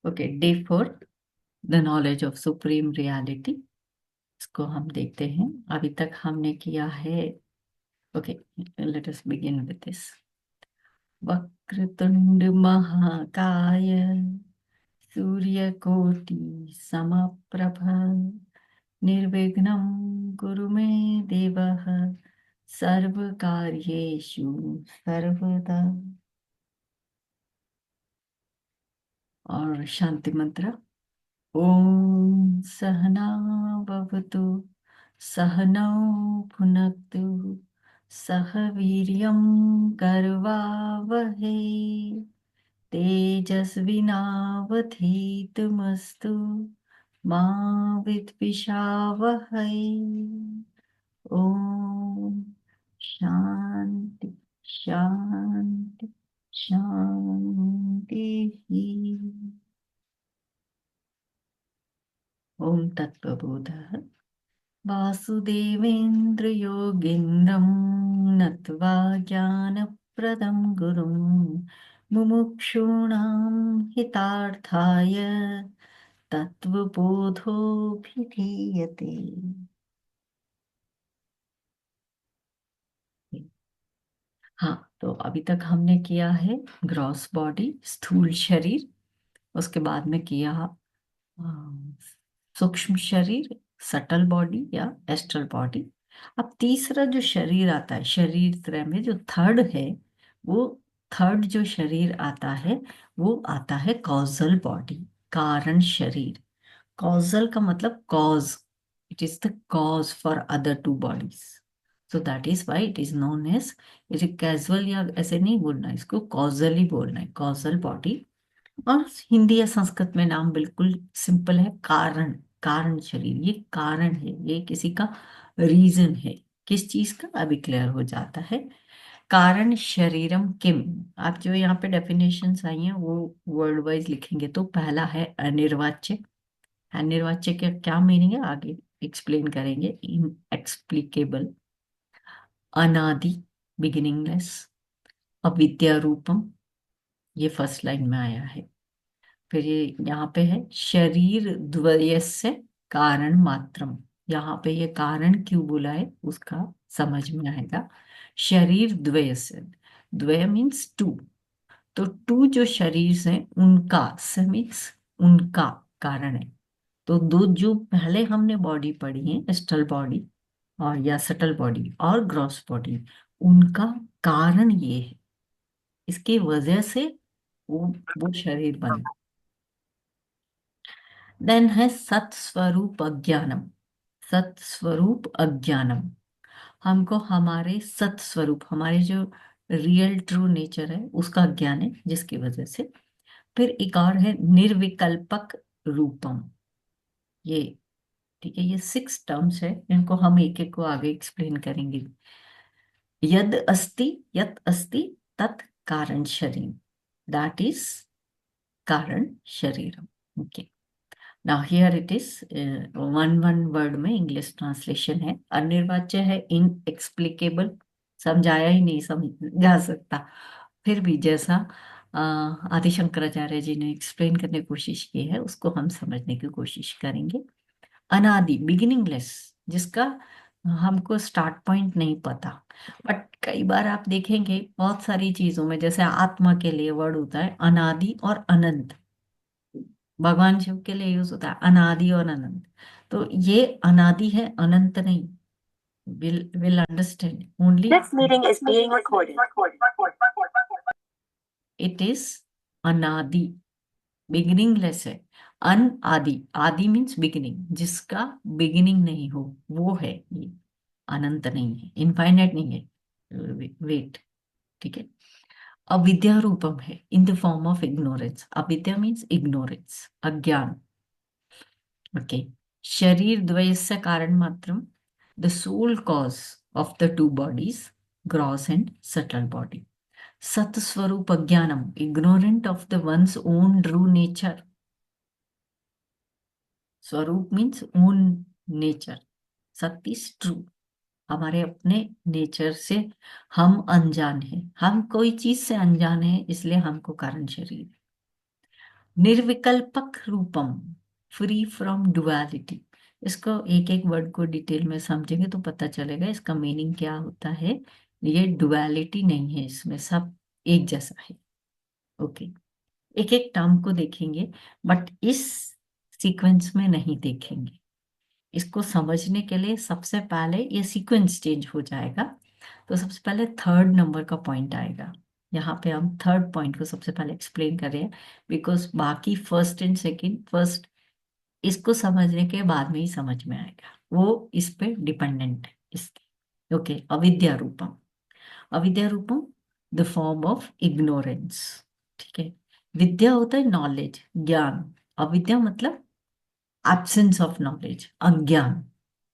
Okay, day 4, the knowledge of supreme reality. इसको हम देखते हैं। अभी तक हमने किया है। Okay, let us begin with this. वक्रतुंड महाकाय, सूर्यकोटि समप्रभ, निर्विघ्नं कुरु मे देवः, सर्वकार्येषु सर्वदा। और शांति मंत्र। ओम सहना भवतु, सहनौ भुनक्तु, सह वीर्यं करवावहै, तेजस्विनावधीतमस्तु मा विद्विषावहै। ओम शांति शांति शांति। ओम तत्वबोधः। वासुदेवेन्द्र योगीन्द्रं नत्वा ज्ञानप्रदं गुरुं, मुमुक्षूणां हितार्थाय तत्वबोधोऽभिधीयते। हाँ, तो अभी तक हमने किया है ग्रॉस बॉडी, स्थूल शरीर। उसके बाद में किया सूक्ष्म शरीर, सटल बॉडी या एस्ट्रल बॉडी। अब तीसरा जो शरीर आता है शरीर त्रय में, जो थर्ड है, वो थर्ड जो शरीर आता है वो आता है कॉजल बॉडी, कारण शरीर। कॉजल का मतलब cause, it is the cause for other two bodies. So that is why it is known as, इसे कैजुअल या ऐसे नहीं बोलना, इसको कॉजल ही बोलना है, कॉजल बॉडी। और हिंदी या संस्कृत में नाम बिल्कुल सिंपल है, कारण। कारण शरीर, ये कारण है, ये किसी का रीजन है। किस चीज का अभी क्लियर हो जाता है। कारण शरीरम किम। आप जो यहाँ पे डेफिनेशंस आई हैं वो वर्ड वाइज लिखेंगे तो पहला है अनिर्वाच्य। अनिर्वाच्य का क्या मीनिंग है आगे एक्सप्लेन करेंगे। इनएक्सप्लिकेबल, अनादि, बिगिनिंगलेस, अविद्या रूपम, ये फर्स्ट लाइन में आया है। फिर ये यहाँ पे है शरीर द्वयस्य कारण मात्रम। यहाँ पे ये कारण क्यों बोला है उसका समझ में आएगा। शरीर द्वयस्य, द्वय मीन्स टू। तो टू जो शरीर हैं उनका, स मीन्स उनका कारण है। तो दो जो पहले हमने बॉडी पढ़ी है, एस्ट्रल बॉडी और या सटल बॉडी और ग्रॉस बॉडी, उनका कारण ये है, इसकी वजह से वो शरीर बना। देन है सत्स्वरूप अज्ञानम। सत्स्वरूप अज्ञानम, हमको हमारे सत्स्वरूप, हमारे जो रियल ट्रू नेचर है उसका ज्ञान है, जिसकी वजह से। फिर एक और है निर्विकल्पक रूपम। ये ठीक है, ये 6 टर्म्स है, इनको हम एक एक को आगे एक्सप्लेन करेंगे। यद अस्ति, यत अस्ति, तत् कारण शरीर, दैट इज कारण शरीरम। Okay, now here it is one word में इंग्लिश ट्रांसलेशन है। अनिर्वाच्य है इनएक्सप्लिकेबल, समझाया ही नहीं समझा सकता। फिर भी जैसा आदि शंकराचार्य जी ने एक्सप्लेन करने की कोशिश की है उसको हम समझने की कोशिश करेंगे। अनादि, बिगिनिंगलेस, जिसका हमको स्टार्ट पॉइंट नहीं पता। बट कई बार आप देखेंगे बहुत सारी चीजों में, जैसे आत्मा के लिए वर्ड होता है अनादि और अनंत, भगवान शिव के लिए यूज होता है अनादि और अनंत। तो ये अनादि है, अनंत नहीं। Will understand only. This meeting is being recorded. It is अनादि, बिगिनिंगलेस है। अन आदि, आदि मीन्स बिगिनिंग, जिसका बिगिनिंग नहीं हो वो है ये। अनंत नहीं है, इनफाइनाइट नहीं है। वेट, ठीक है। अविद्या रूपम है in the form of ignorance. अविद्या मीन्स इग्नोरेंस, अज्ञान। ओके, शरीर द्वयस्य कारण मात्रम, the soul cause of the two bodies, gross and subtle body. सत स्वरूप अज्ञानम, ignorant of the one's own true nature. स्वरूप मीन्स ओन नेचर, सत्य इज ट्रू, हमारे अपने नेचर से हम अनजान हैं, हम कोई चीज से अनजान हैं, इसलिए हमको कारण शरीर। निर्विकल्पक रूपम, फ्री फ्रॉम डुअलिटी। इसको एक एक वर्ड को डिटेल में समझेंगे तो पता चलेगा इसका मीनिंग क्या होता है। ये डुअलिटी नहीं है, इसमें सब एक जैसा है। ओके, एक एक टर्म को देखेंगे, बट इस सीक्वेंस में नहीं देखेंगे। इसको समझने के लिए सबसे पहले ये सीक्वेंस चेंज हो जाएगा। तो सबसे पहले थर्ड नंबर का पॉइंट आएगा। यहाँ पे हम थर्ड पॉइंट को सबसे पहले एक्सप्लेन कर रहे हैं, बिकॉज बाकी फर्स्ट एंड सेकंड, फर्स्ट इसको समझने के बाद में ही समझ में आएगा, वो इस पे डिपेंडेंट है इसके। ओके, अविद्या रूपम। अविद्या रूपम, द फॉर्म ऑफ इग्नोरेंस। ठीक है, विद्या होता है नॉलेज, ज्ञान। अविद्या मतलब एब्सेंस ऑफ नॉलेज, अज्ञान।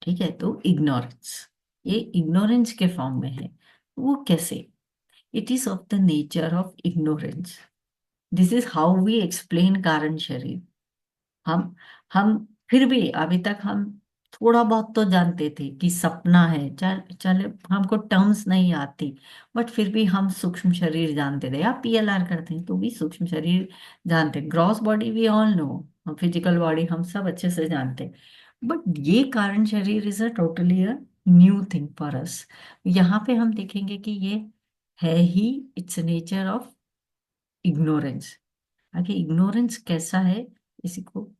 ठीक है, तो इग्नोरेंस, ये इग्नोरेंस के फॉर्म में है। वो कैसे? It is of the nature of ignorance. This is how we explain कारण शरीर। हम हम फिर भी अभी तक हम थोड़ा बहुत तो जानते थे कि सपना है, चल चले, हमको टर्म्स नहीं आती, बट फिर भी हम सूक्ष्म शरीर जानते थे, या पीएलआर करते हैं तो भी सूक्ष्म शरीर जानते, gross body we all know, physical body हम सब अच्छे से जानते। बट ये कारण शरीर is a totally a new thing for us. यहाँ पे हम देखेंगे कि ये है ही, इट्स नेचर ऑफ इग्नोरेंस। आगे इग्नोरेंस कैसा है, इसी को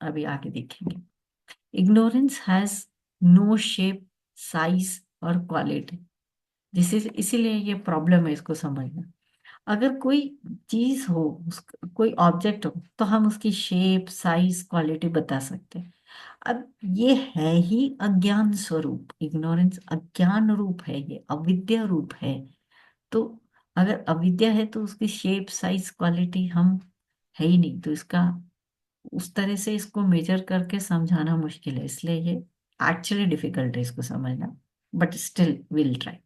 अभी आगे देखेंगे। Ignorance has no shape, size और क्वालिटी। जिस इसीलिए ये प्रॉब्लम है इसको समझना। अगर कोई चीज हो, कोई ऑब्जेक्ट हो, तो हम उसकी शेप, साइज, क्वालिटी बता सकते हैं। अब ये है ही अज्ञान स्वरूप, इग्नोरेंस अज्ञान रूप है, ये अविद्या रूप है। तो अगर अविद्या है तो उसकी शेप, साइज, क्वालिटी हम है ही नहीं, तो इसका उस तरह से इसको मेजर करके समझाना मुश्किल है, इसलिए ये एक्चुअली डिफिकल्ट है इसको समझना, but still will try.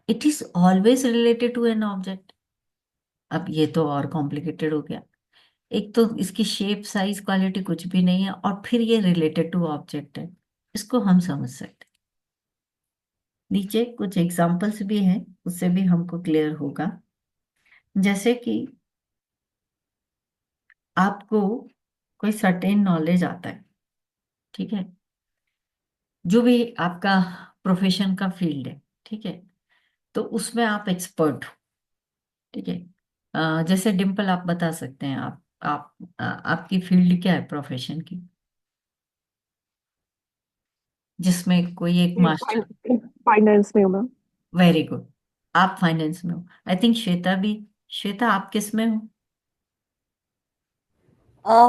It is always related to an object. अब ये तो और कॉम्प्लिकेटेड हो गया। एक तो इसकी शेप, साइज, क्वालिटी कुछ भी नहीं है, और फिर ये रिलेटेड टू ऑब्जेक्ट है। इसको हम समझ सकते हैं। नीचे कुछ एग्जांपल्स भी हैं, उससे भी हमको क्लियर होगा। जैसे कि आपको कोई सर्टेन नॉलेज आता है, ठीक है, जो भी आपका प्रोफेशन का फील्ड है, ठीक है, तो उसमें आप एक्सपर्ट हो। ठीक है, जैसे डिम्पल आप बता सकते हैं, आप आपकी फील्ड क्या है प्रोफेशन की, जिसमें कोई एक मास्टर। फाइनेंस में हूँ मैम। वेरी गुड, आप फाइनेंस में हो। आई थिंक श्वेता भी। श्वेता आप किस में हो?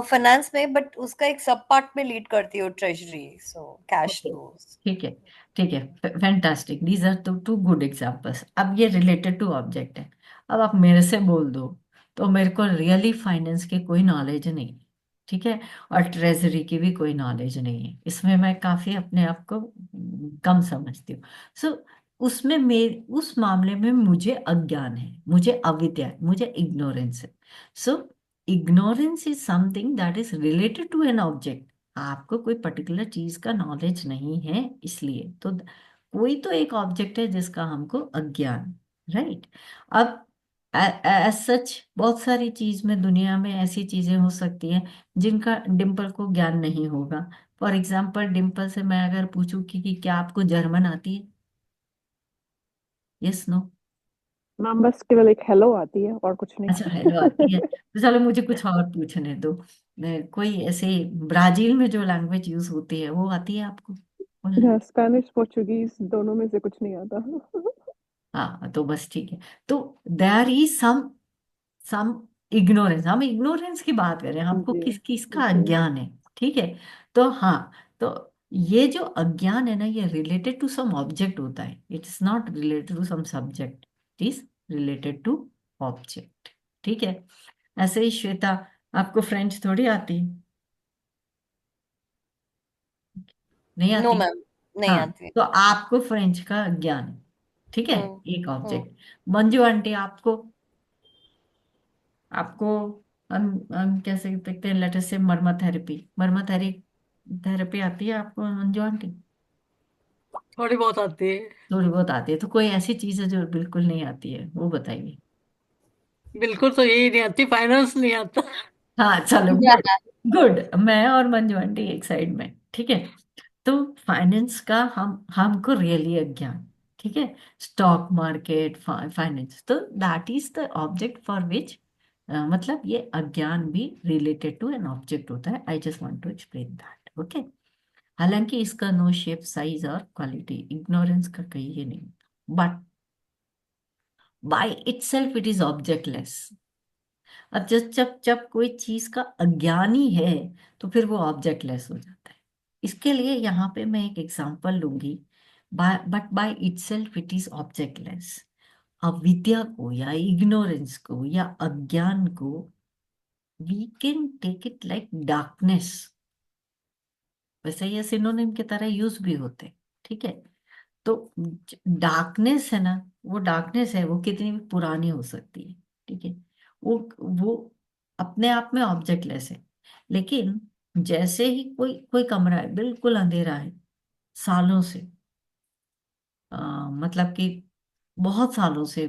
फाइनेंस में, बट उसका एक सब पार्ट में लीड करती हूँ, treasury, so cash okay, flows. ठीक है, ठीक है, fantastic, these are two good examples. अब ये रिलेटेड टू ऑब्जेक्ट है। अब आप मेरे से बोल दो, तो मेरे को रियली फाइनेंस की कोई नॉलेज नहीं, ठीक है, और ट्रेजरी की भी कोई नॉलेज नहीं है, इसमें मैं काफी अपने आप को कम समझती हूँ। सो उसमें उस मामले में मुझे अज्ञान है, मुझे अविद्या है, मुझे इग्नोरेंस है। So ignorance is something that is related to an object. आपको कोई पर्टिकुलर चीज का नॉलेज नहीं है, इसलिए तो कोई तो एक ऑब्जेक्ट है जिसका हमको अज्ञान, राइट। अब एज सच बहुत सारी चीज में, दुनिया में ऐसी चीजें हो सकती हैं जिनका डिम्पल को ज्ञान नहीं होगा। फॉर एग्जाम्पल, डिम्पल से मैं अगर पूछूं कि क्या आपको जर्मन आती है? Yes, no? मैम बस केवल एक हेलो आती है और कुछ अच्छा, हेलो आती है, नहीं। तो चलो मुझे कुछ और पूछने दो। कोई ऐसे ब्राजील में जो लैंग्वेज यूज होती है वो आती है आपको बोलने? स्पेनिश पोर्चुगीज दोनों में से कुछ नहीं आता। हाँ, तो बस ठीक है। तो देयर इज सम इग्नोरेंस, हम इग्नोरेंस की बात कर रहे हैं, हमको जी किसका जी। अज्ञान है। ठीक है, तो हाँ, तो ये जो अज्ञान है ना, ये रिलेटेड टू सम ऑब्जेक्ट होता है, it is not related to some subject, it is related to object. ठीक है, ऐसे ही श्वेता, आपको फ्रेंच थोड़ी आती है, नहीं नो आती। मैम, नहीं हाँ, आती। तो आपको फ्रेंच का ज्ञान है, ठीक है, हम्म। एक हम्म। ऑब्जेक्ट। मंजू आंटी, आपको आपको हम कैसे देखते हैं, लेटर से मर्मा थेरेपी, मर्मा थेरेपी आती है आपको मंजू आंटी? थोड़ी बहुत आती है। थोड़ी बहुत आती है, तो कोई ऐसी चीज है जो बिल्कुल नहीं आती है, वो बताइए। बिल्कुल तो यही नहीं आती, फाइनेंस नहीं आता। हाँ चलो, या गुड। गुड, मैं और मंजू आंटी एक साइड में, ठीक है। तो फाइनेंस का हमको रियली अज्ञान, ठीक है। स्टॉक मार्केट, फाइनेंस, तो that is the object for which, मतलब ये अज्ञान भी रिलेटेड टू एन ऑब्जेक्ट होता है। I just want to explain that, okay. हालांकि इसका नो शेप, साइज और क्वालिटी, इग्नोरेंस का कहीं ये नहीं, but by itself it is objectless. अब जब जब जब कोई चीज का अज्ञानी है तो फिर वो ऑब्जेक्टलेस हो जाता है। इसके लिए यहाँ पे मैं एक एग्जांपल लूंगी। But by itself it is objectless. अविद्या को या इग्नोरेंस को या अज्ञान को we can take it like darkness. वैसे ये सिनोनिम की तरह यूज भी होते हैं, ठीक है। तो डार्कनेस है ना, वो डार्कनेस है, वो कितनी भी पुरानी हो सकती है, ठीक है। वो अपने आप में ऑब्जेक्टलेस है। लेकिन जैसे ही कोई कोई कमरा है, बिल्कुल अंधेरा है, सालों से, मतलब कि बहुत सालों से,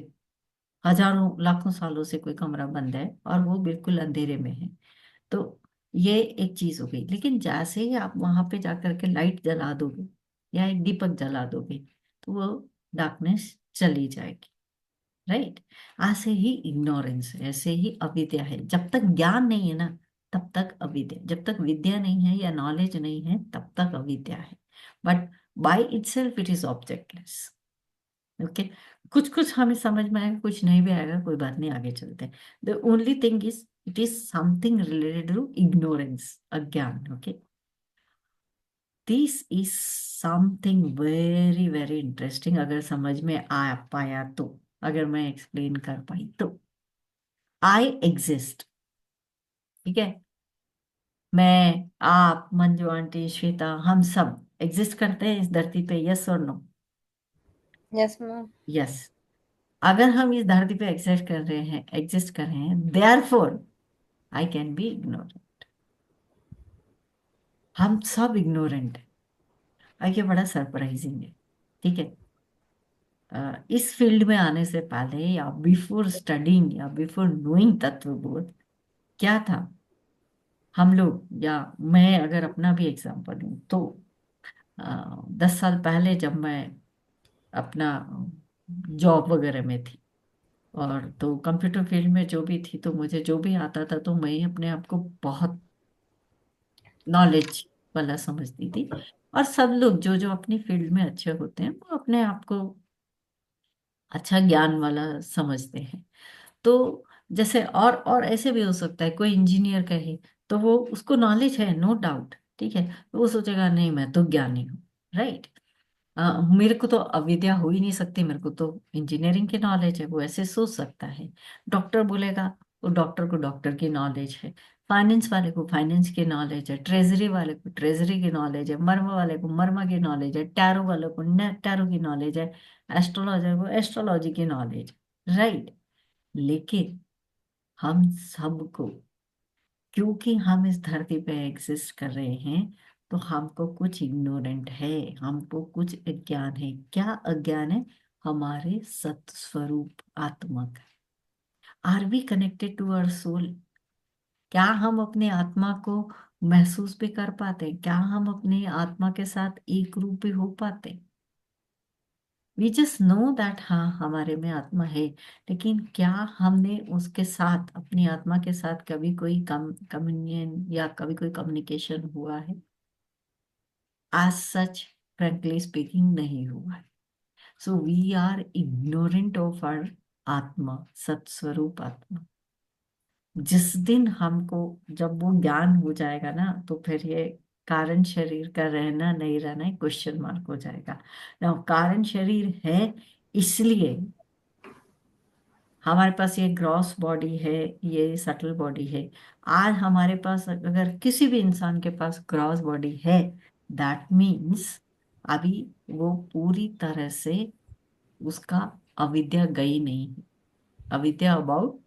हजारों लाखों सालों से कोई कमरा बंद है और वो बिल्कुल अंधेरे में है, तो ये एक चीज हो गई। लेकिन जैसे ही आप वहां पे जाकर के लाइट जला दोगे या एक दीपक जला दोगे तो वो डार्कनेस चली जाएगी, राइट। ऐसे ही इग्नोरेंस है, ऐसे ही अविद्या है। जब तक ज्ञान नहीं है ना, तब तक अविद्या। जब तक विद्या नहीं है या नॉलेज नहीं है, तब तक अविद्या है। But by itself it is objectless, okay. कुछ कुछ हमें समझ में आएगा, कुछ नहीं भी आएगा, कोई बात नहीं, आगे चलते हैं। The only thing is it is something related to ignorance, अज्ञान, okay. This is something very very interesting, अगर समझ में आ पाया तो, अगर मैं एक्सप्लेन कर पाई तो। आई एग्जिस्ट, ठीक है। मैं, आप, मंजू आंटी, श्वेता, हम सब एग्जिस्ट करते हैं इस धरती पे, यस और नो? Yes ma'am. यस। अगर हम इस धरती पे एग्जिस्ट कर रहे हैं, therefore I can be ignore. हम सब इग्नोरेंट हैं। ये बड़ा सरप्राइजिंग है, ठीक है। इस फील्ड में आने से पहले या बिफोर स्टडिंग या बिफोर नोइंग तत्वबोध, क्या था हम लोग, या मैं अगर अपना भी एग्जांपल लूं तो 10 साल पहले जब मैं अपना जॉब वगैरह में थी, और तो कंप्यूटर फील्ड में जो भी थी, तो मुझे जो भी आता था तो मैं अपने आप को बहुत नॉलेज वाला समझती थी। और सब लोग जो जो अपनी फील्ड में अच्छे होते हैं वो अपने आप को अच्छा ज्ञान वाला समझते हैं। तो जैसे और ऐसे भी हो सकता है, कोई इंजीनियर कहे तो वो, उसको नॉलेज है, नो डाउट, ठीक है। तो वो सोचेगा नहीं मैं तो ज्ञानी हूँ, राइट। मेरे को तो अविद्या हो ही नहीं सकती, मेरे को तो इंजीनियरिंग की नॉलेज है, वो ऐसे सोच सकता है। डॉक्टर बोलेगा, वो डॉक्टर को डॉक्टर की नॉलेज है। फाइनेंस वाले को फाइनेंस की नॉलेज है, ट्रेजरी वाले को ट्रेजरी की नॉलेज है, मर्म वाले को मर्म की नॉलेज है, टैरो वाले को टैरो की नॉलेज है, एस्ट्रोलॉजर को एस्ट्रोलॉजी की नॉलेज, राइट। लेकिन हम सबको, क्योंकि हम इस धरती पे एग्जिस्ट कर रहे हैं, तो हमको कुछ इग्नोरेंट है, हमको कुछ अज्ञान है। क्या अज्ञान है? हमारे सत स्वरूप आत्मा का। Are we connected to our soul? क्या हम अपने आत्मा को महसूस भी कर पाते हैं? क्या हम अपने आत्मा के साथ एक रूप भी हो पाते? वी जस्ट नो दैट हाँ हमारे में आत्मा है, लेकिन क्या हमने उसके साथ, अपनी आत्मा के साथ कभी कोई कम्युनियन या कभी कोई कम्युनिकेशन हुआ है? आज सच, फ्रेंकली स्पीकिंग, नहीं हुआ है। So we are ignorant of our atma, सत्स्वरूप आत्मा। जिस दिन हमको, जब वो ज्ञान हो जाएगा ना, तो फिर ये कारण शरीर का रहना नहीं रहना क्वेश्चन मार्क हो जाएगा ना। कारण शरीर है इसलिए हमारे पास ये ग्रॉस बॉडी है, ये सटल बॉडी है। आज हमारे पास, अगर किसी भी इंसान के पास ग्रॉस बॉडी है, दैट मीन्स अभी वो पूरी तरह से उसका अविद्या गई नहीं है। अविद्या अबाउट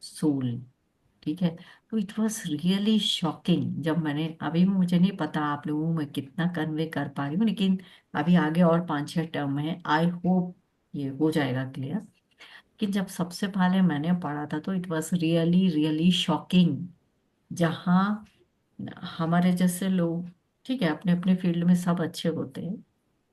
सोल, ठीक है। तो इट वॉज रियली शॉकिंग जब मैंने, अभी मुझे नहीं पता आप लोगों में कितना कन्वे कर पा रही हूँ, लेकिन अभी आगे और 5-6 टर्म है, आई होप ये हो जाएगा क्लियर। लेकिन जब सबसे पहले मैंने पढ़ा था तो it was really really shocking. जहाँ हमारे जैसे लोग, ठीक है, अपने अपने फील्ड में सब अच्छे होते हैं,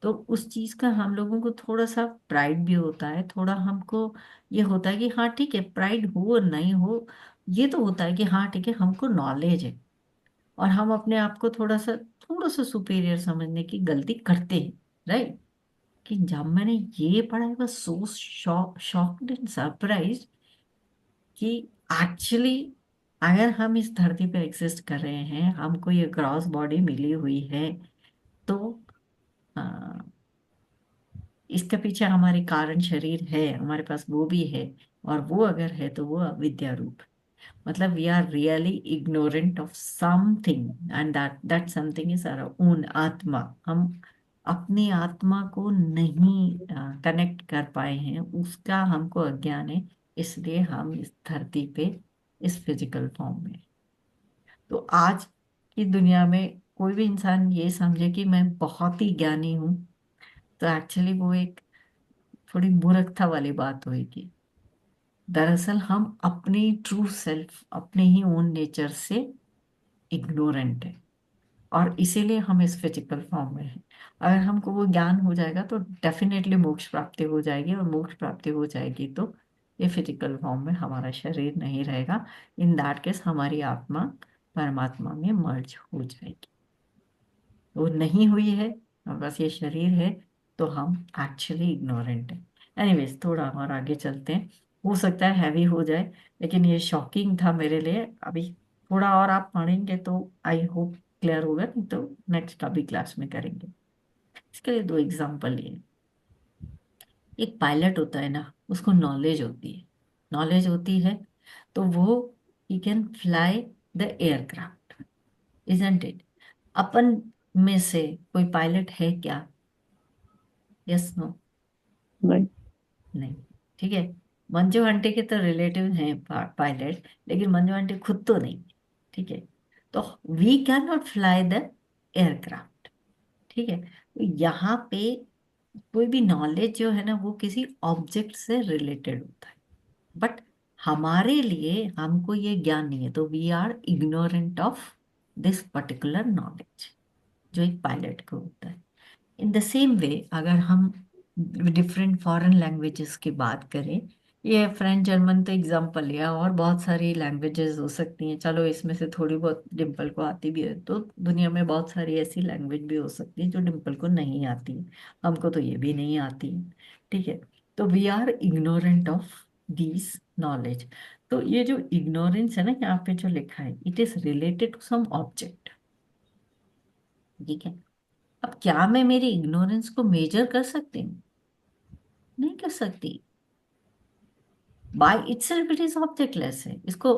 तो उस चीज का हम लोगों को थोड़ा सा प्राइड भी होता है, थोड़ा हमको ये होता है कि हाँ ठीक है, प्राइड हो और नहीं हो, ये तो होता है कि हाँ ठीक है, हमको नॉलेज है, और हम अपने आप को थोड़ा सा सुपीरियर समझने की गलती करते हैं, राइट। कि जब मैंने ये पढ़ा, I was so shocked and surprise कि एक्चुअली अगर हम इस धरती पे एग्जिस्ट कर रहे हैं, हमको ये ग्रॉस बॉडी मिली हुई है, तो अ, इसके पीछे हमारे कारण शरीर है, हमारे पास वो भी है, और वो अगर है तो वो अविद्या रूप। मतलब we are really ignorant of something, and that something is our own atma. हम अपनी आत्मा को नहीं कनेक्ट कर पाए हैं, उसका हमको अज्ञान है, इसलिए हम इस धरती पे इस फिजिकल फॉर्म में। तो आज की दुनिया में कोई भी इंसान ये समझे कि मैं बहुत ही ज्ञानी हूँ, तो एक्चुअली वो एक थोड़ी मूर्खता वाली बात होगी। दरअसल हम अपनी ट्रू सेल्फ, अपने ही ओन नेचर से इग्नोरेंट है, और इसीलिए हम इस फिजिकल फॉर्म में हैं। अगर हमको वो ज्ञान हो जाएगा तो डेफिनेटली मोक्ष प्राप्ति हो जाएगी, और मोक्ष प्राप्ति हो जाएगी तो ये फिजिकल फॉर्म में हमारा शरीर नहीं रहेगा। इन दैट केस हमारी आत्मा परमात्मा में मर्ज हो जाएगी। वो नहीं हुई है और बस ये शरीर है, तो हम एक्चुअली इग्नोरेंट है। एनीवेज, थोड़ा और आगे चलते हैं, हो सकता है हैवी हो जाए, लेकिन ये शॉकिंग था मेरे लिए। अभी थोड़ा और आप पढ़ेंगे तो आई होप क्लियर होगा, नहीं तो नेक्स्ट अभी क्लास में करेंगे। इसके लिए दो एग्जांपल लिए। एक पायलट होता है ना, उसको नॉलेज होती है, नॉलेज होती है, तो वो ही can fly the aircraft, isn't it. अपन में से कोई पायलट है क्या? Yes, no? नहीं। नहीं। ठीक है, मंजू आंटी के तो रिलेटिव हैं पायलट, लेकिन मंजू आंटी खुद तो नहीं। ठीक है, तो we can not fly the aircraft. ठीक है, तो यहाँ पे कोई भी नॉलेज जो है ना, वो किसी ऑब्जेक्ट से रिलेटेड होता है, बट हमारे लिए हमको ये ज्ञान नहीं है, तो we are ignorant of this particular knowledge जो एक पायलट को होता है। इन द सेम वे, अगर हम डिफरेंट फॉरेन लैंग्वेजेस की बात करें, ये फ्रेंच जर्मन तो एग्जांपल लिया, और बहुत सारी लैंग्वेजेस हो सकती हैं, चलो इसमें से थोड़ी बहुत डिम्पल को आती भी है, तो दुनिया में बहुत सारी ऐसी लैंग्वेज भी हो सकती है जो डिम्पल को नहीं आती है, हमको तो ये भी नहीं आती है। ठीक है, तो we are ignorant of these knowledge. तो ये जो इग्नोरेंस है ना, यहाँ पे जो लिखा है, it is related to some object. ठीक है, अब क्या मैं मेरी इग्नोरेंस को मेजर कर सकती हूँ? नहीं कर सकती। बाय इटसेल्फ इट इज ऑब्जेक्टलेस है। इसको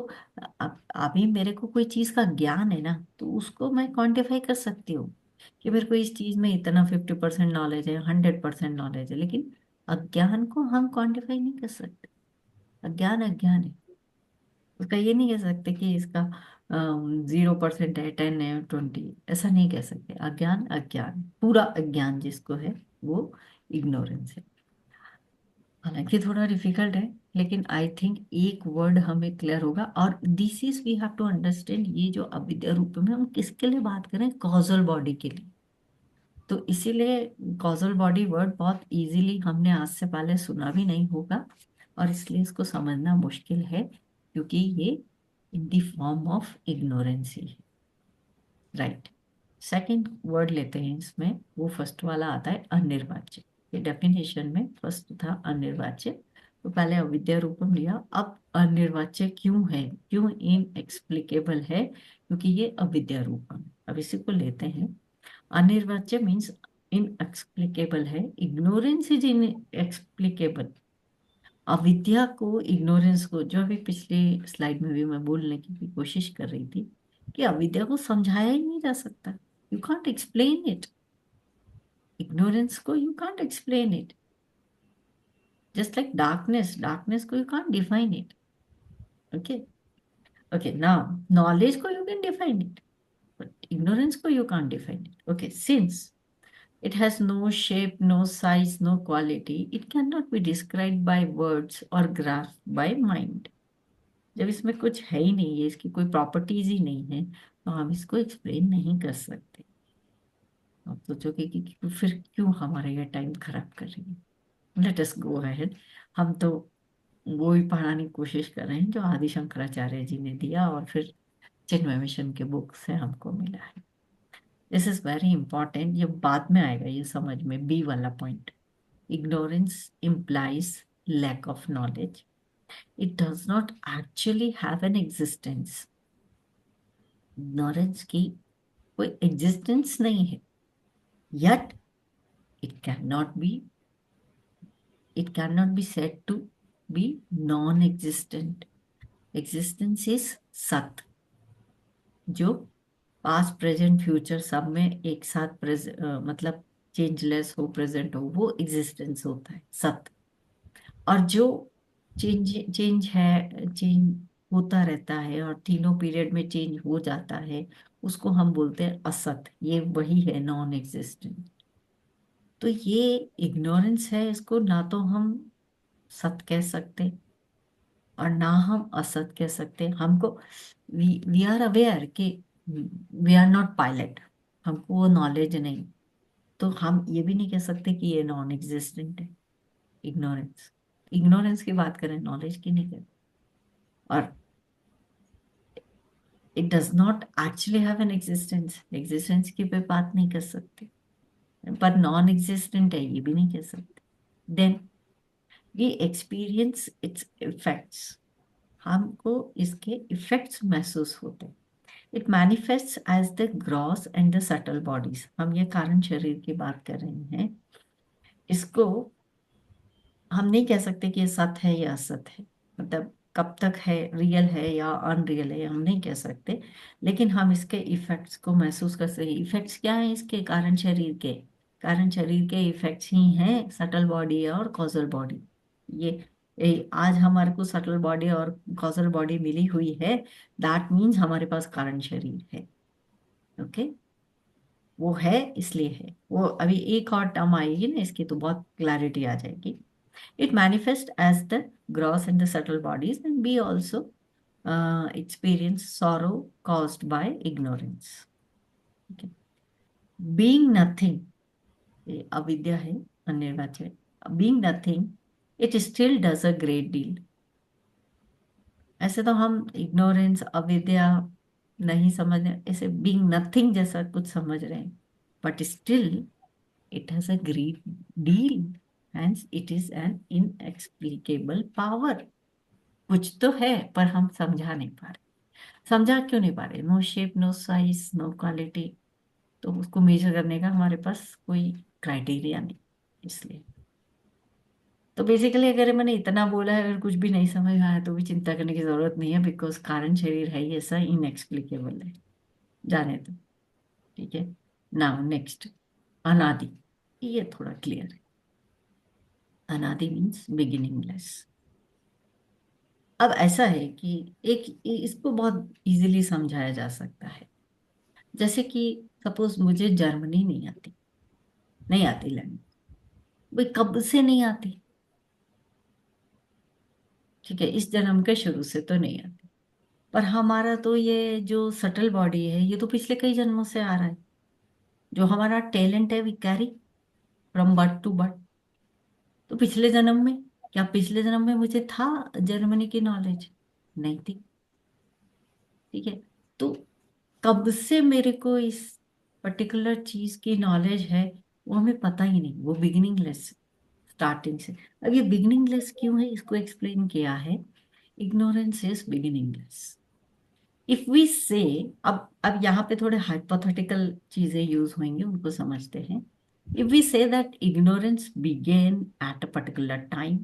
अभी मेरे को कोई चीज का ज्ञान है ना, तो उसको मैं क्वांटिफाई कर सकती हूँ कि मेरे को इस चीज में इतना 50% नॉलेज है, 100% नॉलेज है, लेकिन अज्ञान को हम क्वांटिफाई नहीं कर सकते। अज्ञान अज्ञान है, उसका ये नहीं कह सकते कि इसका 0% है, 10 है, 20, ऐसा नहीं कह सकते। अज्ञान अज्ञान, पूरा अज्ञान जिसको है, वो इग्नोरेंस है। हालांकि थोड़ा डिफिकल्ट है, लेकिन आई थिंक एक वर्ड हमें क्लियर होगा, और this is we have to understand, ये जो अविद्या रूप में हम किसके लिए बात करें? कॉजल बॉडी के लिए। तो इसीलिए कॉजल बॉडी वर्ड बहुत इजीली हमने आज से पहले सुना भी नहीं होगा, और इसलिए इसको समझना मुश्किल है, क्योंकि ये in the form of ignorance ही है, राइट। सेकंड वर्ड लेते हैं इसमें, वो फर्स्ट वाला आता है अनिर्वाच्य। ये डेफिनेशन में फर्स्ट था अनिर्वाच्य, तो पहले अविद्या रूपम लिया, अब अनिर्वाच्य क्यों है, क्यों इनएक्सप्लिकेबल है? क्योंकि ये अविद्या रूपम है। अब इसी को लेते हैं। अनिर्वाच्य मीन्स इनएक्सप्लिकेबल है, इग्नोरेंस इज इनएक्सप्लिकेबल। अविद्या को, इग्नोरेंस को, जो अभी पिछली स्लाइड में भी मैं बोलने की भी कोशिश कर रही थी, कि अविद्या को समझाया ही नहीं जा सकता। You can't explain it. Ignorance को you can't explain it, just like darkness, darkness को you can't define it. Okay, okay, now knowledge को you can define it, but ignorance को you can't define it. Okay, since It has no shape, no size, no quality. It cannot be described by words or grasped by mind. जब इसमें कुछ है ही नहीं है, इसकी कोई प्रॉपर्टीज ही नहीं है, तो हम इसको एक्सप्लेन नहीं कर सकते। आप सोचोगे कि फिर क्यों हमारा ये टाइम खराब कर रही है। लेट अस गो अहेड। हम तो वो ही पढ़ाने की कोशिश कर रहे हैं जो आदि शंकराचार्य जी ने दिया और फिर चिन्मय मिशन के बुक से हमको मिला है। दिस इज वेरी इंपॉर्टेंट, ये बाद में आएगा ये समझ में, बी वाला point. Ignorance implies lack of knowledge. It does not actually have an existence. Ignorance की कोई existence नहीं है, yet it cannot be said to be non-existent. Existence is सत, जो पास्ट प्रेजेंट फ्यूचर सब में एक साथ मतलब चेंजलेस हो, प्रेजेंट हो, वो एग्जिस्टेंस होता है सत। और जो चेंज होता रहता है और तीनों पीरियड में चेंज हो जाता है, उसको हम बोलते हैं असत। ये वही है नॉन एग्जिस्टेंट। तो ये इग्नोरेंस है, इसको ना तो हम सत कह सकते और ना हम असत कह सकते। हमको वी आर अवेयर कि वी आर नॉट पायलट, हमको वो नॉलेज नहीं, तो हम ये भी नहीं कह सकते कि ये नॉन एग्जिस्टेंट है। इग्नोरेंस, इग्नोरेंस की बात करें, नॉलेज की नहीं करें। और it does not actually have an existence, existence की पे बात नहीं कर सकते, पर नॉन एग्जिस्टेंट है ये भी नहीं कह सकते। Then we experience its effects, हमको इसके इफेक्ट्स महसूस होते हैं। It manifests as the gross and the subtle bodies. हम ये कारण शरीर की बात कर रहे हैं, इसको हम नहीं कह सकते कि ये सत है या असत है, मतलब कब तक है, रियल है या अनरियल है, हम नहीं कह सकते। लेकिन हम इसके इफेक्ट्स को महसूस कर सकते हैं। इफेक्ट्स क्या है इसके? कारण शरीर के, कारण शरीर के इफेक्ट्स ही हैं सटल बॉडी और कॉजल बॉडी। आज हमारे को सटल बॉडी और कॉजल बॉडी मिली हुई है, दैट मीन्स हमारे पास कारण शरीर है। ओके, वो है इसलिए है। वो अभी एक और टर्म आएगी ना इसकी, तो बहुत क्लैरिटी आ जाएगी। It manifests as the gross and the subtle bodies, and we also experience sorrow caused by ignorance. Okay. Being nothing, ये अविद्या है, अनिर्वाच्य। Being nothing, it still does a great deal. ऐसे तो हम इग्नोरेंस, अविद्या नहीं समझ रहे, ऐसे बीइंग नथिंग जैसा कुछ समझ रहे हैं, but still it has a great deal, hence it is an inexplicable power. कुछ तो है पर हम समझा नहीं पा रहे। समझा क्यों नहीं पा रहे? No shape, no size, no quality, तो उसको मेजर करने का हमारे पास कोई क्राइटेरिया नहीं, इसलिए। तो बेसिकली अगर मैंने इतना बोला है, अगर कुछ भी नहीं समझ आया तो भी चिंता करने की जरूरत नहीं है, बिकॉज कारण शरीर है ही ऐसा, इनएक्सप्लिकेबल है, जाने दो। ठीक है, नाउ नेक्स्ट, अनादि। ये थोड़ा क्लियर है। अनादि मीन्स बिगिनिंगलेस। अब ऐसा है कि एक इसको बहुत इजीली समझाया जा सकता है। जैसे कि सपोज मुझे जर्मनी नहीं आती लैंग्वेज, भाई कब से नहीं आती, ठीक है, इस जन्म के शुरू से तो नहीं आती, पर हमारा तो ये जो सटल बॉडी है ये तो पिछले कई जन्मों से आ रहा है। जो हमारा टैलेंट है we carry from birth to birth. तो पिछले जन्म में, क्या पिछले जन्म में मुझे था जर्मनी की नॉलेज? नहीं थी। ठीक है, तो कब से मेरे को इस पर्टिकुलर चीज की नॉलेज है वो हमें पता ही नहीं, वो बिगिनिंगलेस स्टार्टिंग से। अब ये बिगिनिंगलेस क्यों है इसको एक्सप्लेन किया है। Ignorance is beginningless. If we say, अब यहाँ पे थोड़े हाइपोथेटिकल चीजें यूज होंगी, उनको समझते हैं। If we say that ignorance begin at a particular time,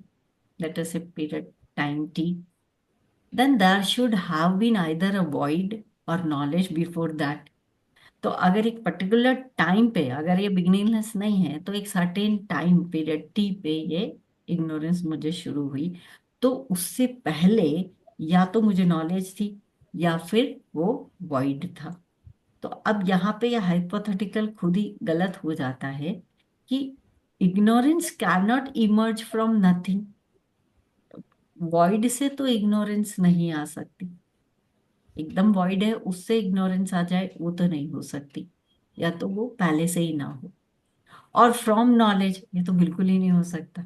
let us say period time t, then there should have been either a void or knowledge before that. तो अगर एक पर्टिकुलर टाइम पे, अगर ये बिगिनिंगलेस नहीं है, तो एक सर्टेन टाइम पीरियड टी पे ये इग्नोरेंस मुझे शुरू हुई, तो उससे पहले या तो मुझे नॉलेज थी या फिर वो वॉइड था। तो अब यहाँ पे यह हाइपोथेटिकल खुद ही गलत हो जाता है कि ignorance can not emerge from nothing. Void से तो इग्नोरेंस नहीं आ सकती, एकदम वॉइड है उससे इग्नोरेंस आ जाए वो तो नहीं हो सकती, या तो वो पहले से ही ना हो। और फ्रॉम नॉलेज ये तो बिल्कुल ही नहीं हो सकता।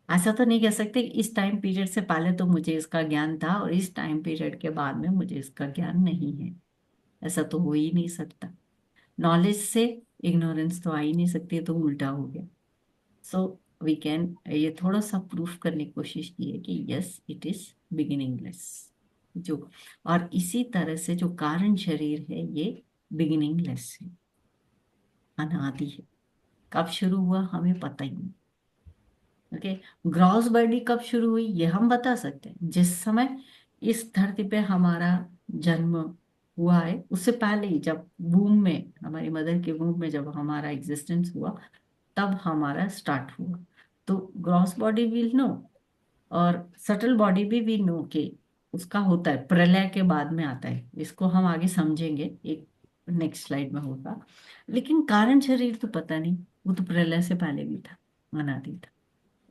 ऐसा तो नहीं कह सकते कि इस टाइम पीरियड से पहले तो मुझे इसका ज्ञान था और इस टाइम पीरियड के बाद में मुझे इसका ज्ञान नहीं है, ऐसा तो हो ही नहीं सकता। नॉलेज से इग्नोरेंस तो आ ही नहीं सकती, ये तो उल्टा हो गया। सो वी कैन ये थोड़ा सा प्रूफ करने की कोशिश की है कि यस इट इज बिगिनिंगलेस। जो और इसी तरह से जो कारण शरीर है ये बिगिनिंगलेस है, अनादि है। कब शुरू हुआ हमें पता ही नहीं। ओके, ग्रॉस बॉडी कब शुरू हुई ये हम बता सकते हैं, जिस समय इस धरती पे हमारा जन्म हुआ है उससे पहले ही, जब वूम में हमारी मदर के वूम में जब हमारा एग्जिस्टेंस हुआ तब हमारा स्टार्ट हुआ। तो ग्रॉस बॉडी विल नो, और सटल बॉडी भी वी नो कि उसका होता है प्रलय के बाद में आता है, इसको हम आगे समझेंगे, एक नेक्स्ट स्लाइड में होगा। लेकिन कारण शरीर तो पता नहीं, वो तो प्रलय से पहले भी था, अनादि था,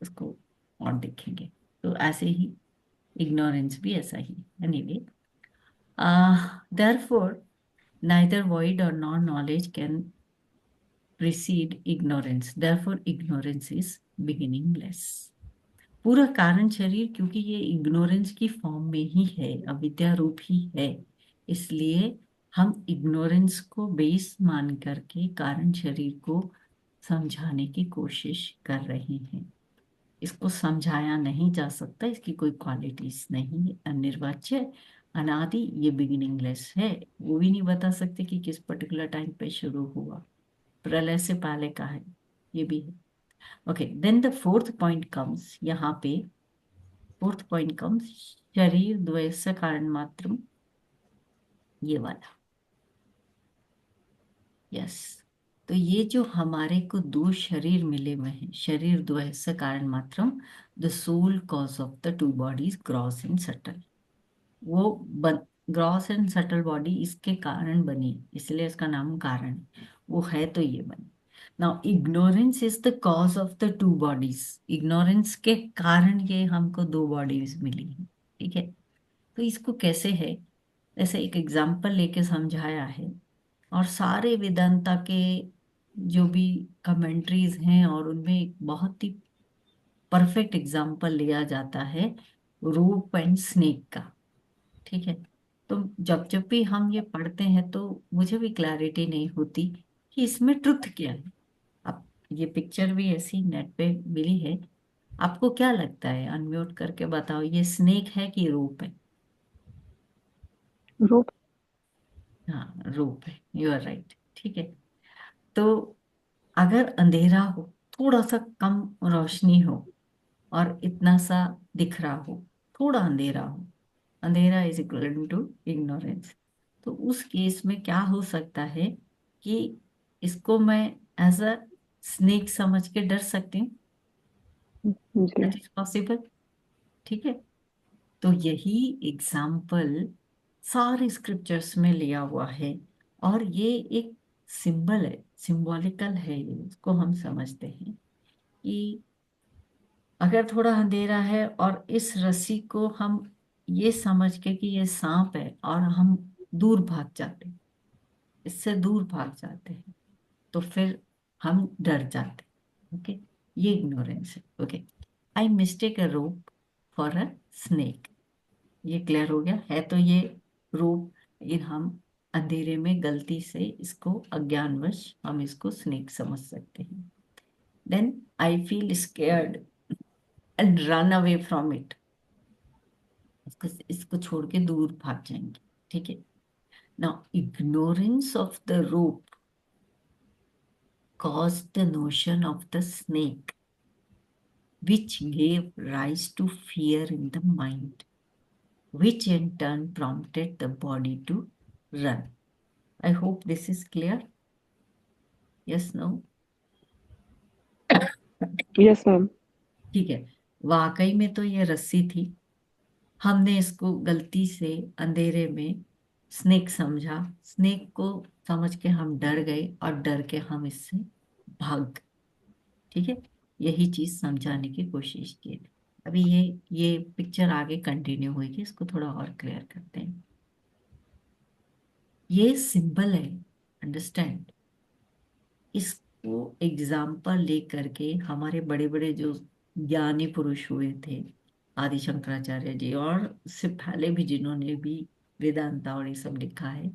उसको और देखेंगे। तो ऐसे ही इग्नोरेंस भी ऐसा ही। Anyway, therefore neither void or non-knowledge can precede ignorance, therefore ignorance is beginningless। पूरा कारण शरीर क्योंकि ये इग्नोरेंस की फॉर्म में ही है, अविद्या रूप ही है, इसलिए हम इग्नोरेंस को बेस मान करके कारण शरीर को समझाने की कोशिश कर रहे हैं। इसको समझाया नहीं जा सकता, इसकी कोई क्वालिटीज नहीं है, अनिर्वाच्य, अनादि, ये बिगिनिंगलेस है। वो भी नहीं बता सकते कि किस पर्टिकुलर टाइम पे शुरू हुआ, प्रलय से पहले का है, ये भी है। Okay, then the fourth point comes, यहाँ पे फोर्थ पॉइंट कम्स, शरीर द्वय से कारण मात्रम, ये वाला। यस, तो ये जो हमारे को दो शरीर मिले हुए हैं, शरीर द्वय से कारण मात्रम, the soul cause of the two bodies gross and subtle. वो ग्रॉस एंड सटल बॉडी इसके कारण बनी, इसलिए इसका नाम कारण है। वो है तो ये बनी। Now ignorance is the cause of the two bodies, ignorance के कारण ये हमको दो बॉडीज मिली हैं। ठीक है, तो इसको कैसे है, ऐसे एक एग्जाम्पल लेके समझाया है। और सारे वेदांता के जो भी कमेंट्रीज हैं और उनमें एक बहुत ही परफेक्ट एग्जाम्पल लिया जाता है रोप एंड स्नेक का। ठीक है, तो जब जब भी हम ये पढ़ते हैं तो मुझे भी क्लैरिटी नहीं होती कि इसमें ट्रुथ क्या है। अब ये पिक्चर भी ऐसी नेट पे मिली है, आपको क्या लगता है, अनम्यूट करके बताओ, ये स्नेक है कि रोप है? रूप। हाँ रोप है, यू आर राइट। ठीक है, तो अगर अंधेरा हो, थोड़ा सा कम रोशनी हो और इतना सा दिख रहा हो, थोड़ा अंधेरा हो, अंधेरा इज इक्वल टू इग्नोरेंस, तो उस केस में क्या हो सकता है कि इसको मैं एज अ स्नेक समझ के डर सकती हूँ, जी। That is possible. ठीक है, तो यही एग्जाम्पल सारे स्क्रिप्चर्स में लिया हुआ है, और ये एक सिंबल है, सिंबॉलिकल है, ये इसको हम समझते हैं कि अगर थोड़ा अंधेरा है और इस रस्सी को हम ये समझ के कि ये सांप है और हम दूर भाग जाते हैं, इससे दूर भाग जाते हैं, तो फिर हम डर जाते हैं। ओके, ये इग्नोरेंस है। Okay, I mistake a rope for a snake, ये क्लियर हो गया है। तो ये रोप, ये हम अंधेरे में गलती से इसको अज्ञानवश हम इसको स्नेक समझ सकते हैं। Then I feel scared and run away from it, इसको इसको छोड़ के दूर भाग जाएंगे। ठीक है, now ignorance of the rope caused the notion of the snake, which gave rise to fear in the mind, which in turn prompted the body to run. I hope this is clear. Yes, no? Yes ma'am. ठीक है, वाकई में तो ये रस्सी थी, हमने इसको गलती से अंधेरे में स्नेक समझा, स्नेक को समझ के हम डर गए और डर के हम इससे भाग गए। ठीक है, यही चीज समझाने की कोशिश की। अभी ये पिक्चर आगे कंटिन्यू होगी, इसको थोड़ा और क्लियर करते हैं। ये सिंबल है, अंडरस्टैंड। इसको एग्जाम्पल लेकर के हमारे बड़े बड़े जो ज्ञानी पुरुष हुए थे, आदि शंकराचार्य जी, और उससे पहले भी जिन्होंने भी वेदांता और ये सब लिखा है,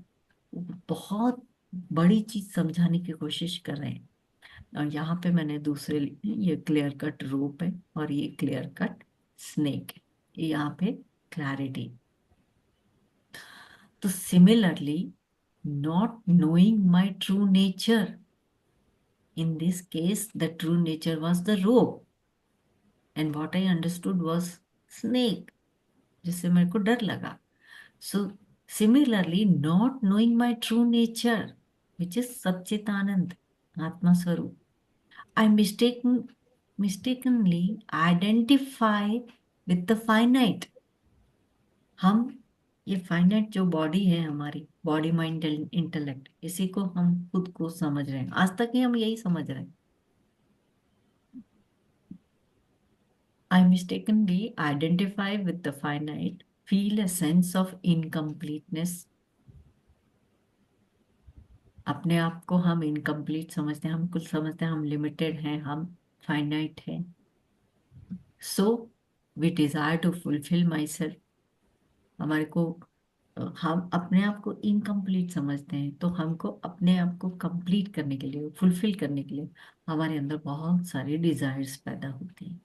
वो बहुत बड़ी चीज समझाने की कोशिश कर रहे हैं। और यहाँ पे मैंने दूसरे लिखे हैं, ये क्लियर कट रूप है और ये क्लियर कट स्नेक है, ये यहाँ पे क्लैरिटी। तो similarly, not knowing my true nature, in this case the true nature was the rope, and what I understood was snake, जिससे मेरे को डर लगा। So similarly, not knowing my true nature, which is Satchitanand, Atma Swarup, I mistakenly identify with the finite। हम ये finite जो body है, हमारी बॉडी माइंड इंटेलेक्ट, इसी को हम खुद को समझ रहे हैं, आज तक ही हम यही समझ रहे हैं। I mistakenly identify with the finite, feel a sense of incompleteness। अपने आप को हम इनकम्प्लीट समझते हैं, हम कुछ समझते हैं, हम लिमिटेड हैं, हम फाइनाइट हैं। So we desire to fulfil myself. हमारे को हम अपने आप को इनकम्प्लीट समझते हैं, तो हमको अपने आप को कंप्लीट करने के लिए, फुलफिल करने के लिए हमारे अंदर बहुत सारी डिजायर्स पैदा होती हैं।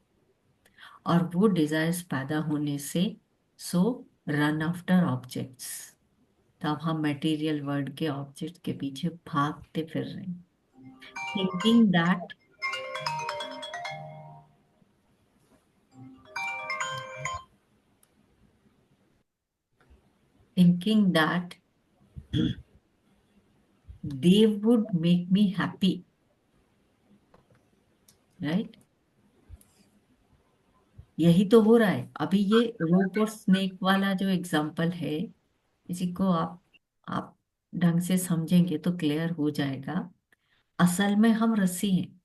और वो डिजायर्स पैदा होने से सो रन आफ्टर ऑब्जेक्ट्स, तब हम मटेरियल वर्ल्ड के ऑब्जेक्ट के पीछे भागते फिर रहे हैं, thinking that thinking that they would make me happy, right. यही तो हो रहा है अभी। ये रोप और स्नेक वाला जो एग्जांपल है, इसी को आप ढंग से समझेंगे तो क्लियर हो जाएगा। असल में हम रस्सी हैं,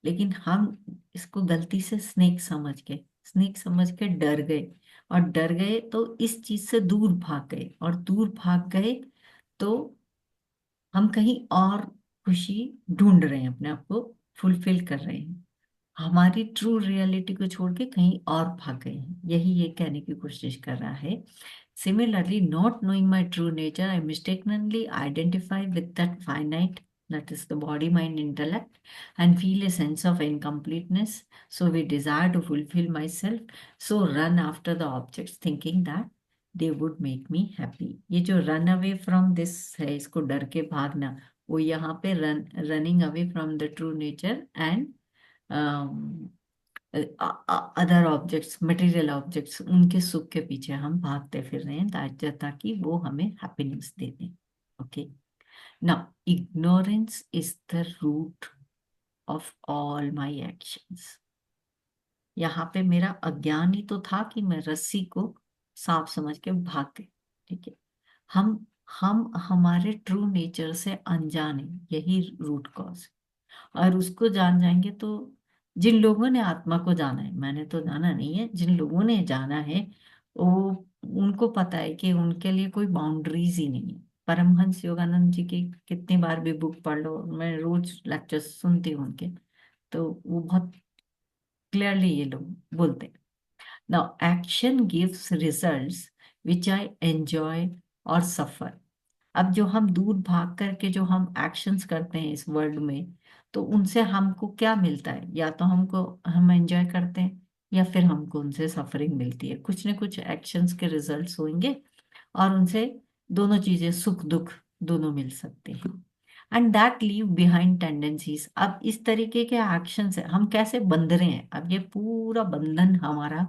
लेकिन हम इसको गलती से स्नेक समझ के डर गए, और डर गए तो इस चीज से दूर भाग गए, और दूर भाग गए तो हम कहीं और खुशी ढूंढ रहे हैं, अपने आप को फुलफिल कर रहे हैं, हमारी ट्रू रियलिटी को छोड़ के कहीं और भाग गए हैं। यही ये कहने की कोशिश कर रहा है। Similarly, not knowing my true nature, I mistakenly identify with that finite, that is the body, mind, intellect, and feel a sense of incompleteness. So we desire to fulfill myself, so run after the objects, thinking that they would make me happy। ये जो run away from this है, इसको डर के भागना, वो यहाँ पे running away from the true nature and other objects, material objects, उनके सुख के पीछे हम भागते फिर रहे हैं, ताकि वो हमें हैप्पीनेस दे दें। Okay, now ignorance is the root of all my actions. यहाँ पे मेरा अज्ञान ही तो था कि मैं रस्सी को सांप समझ के भाग गई। ठीक है, हम हमारे ट्रू नेचर से अनजान है, यही रूट कॉज। और उसको जान जाएंगे तो, जिन लोगों ने आत्मा को जाना है, मैंने तो जाना नहीं है, जिन लोगों ने जाना है वो, उनको पता है कि उनके लिए कोई बाउंड्रीज ही नहीं है। परमहंस योगानंद जी की कितनी बार भी बुक पढ़ लो, मैं रोज लेक्चर सुनती हूँ उनके, तो वो बहुत क्लियरली ये लोग बोलते हैं। Now action gives results which I enjoy और सफर। अब जो हम दूर भाग करके जो हम एक्शंस करते हैं इस वर्ल्ड में, तो उनसे हमको क्या मिलता है? या तो हम एंजॉय करते हैं, या फिर हमको उनसे सफरिंग मिलती है। कुछ न कुछ एक्शंस के रिजल्ट्स होंगे, और उनसे दोनों चीजें, सुख दुख दोनों मिल सकते हैं। And that leave behind tendencies. अब इस तरीके के एक्शन से हम कैसे बंध रहे हैं, अब ये पूरा बंधन हमारा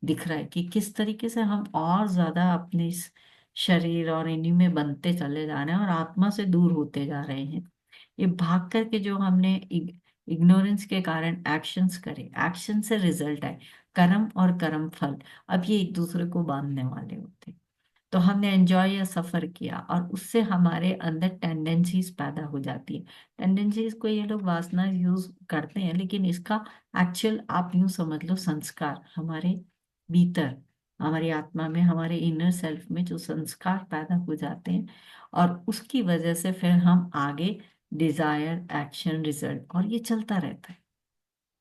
दिख रहा है कि किस तरीके से हम और ज्यादा अपने इस शरीर और इन्हीं में बनते चले जा रहे हैं, और आत्मा से दूर होते जा रहे हैं। ये भाग करके जो हमने इग्नोरेंस के कारण एक्शंस करे, एक्शन से रिजल्ट आए कर्म और कर्म फल, अब ये एक दूसरे को बांधने वाले होते हैं। तो हमने एंजॉय या सफर किया और उससे हमारे अंदर टेंडेंसीज पैदा हो जाती है। टेंडेंसीज को ये लोग वासना यूज करते हैं, लेकिन इसका एक्चुअल आप यूं समझ लो संस्कार हमारे भीतर, हमारी आत्मा में, हमारे इनर सेल्फ में जो संस्कार पैदा हो जाते हैं, और उसकी वजह से फिर हम आगे डिजायर, एक्शन, रिजल्ट, और ये चलता रहता है।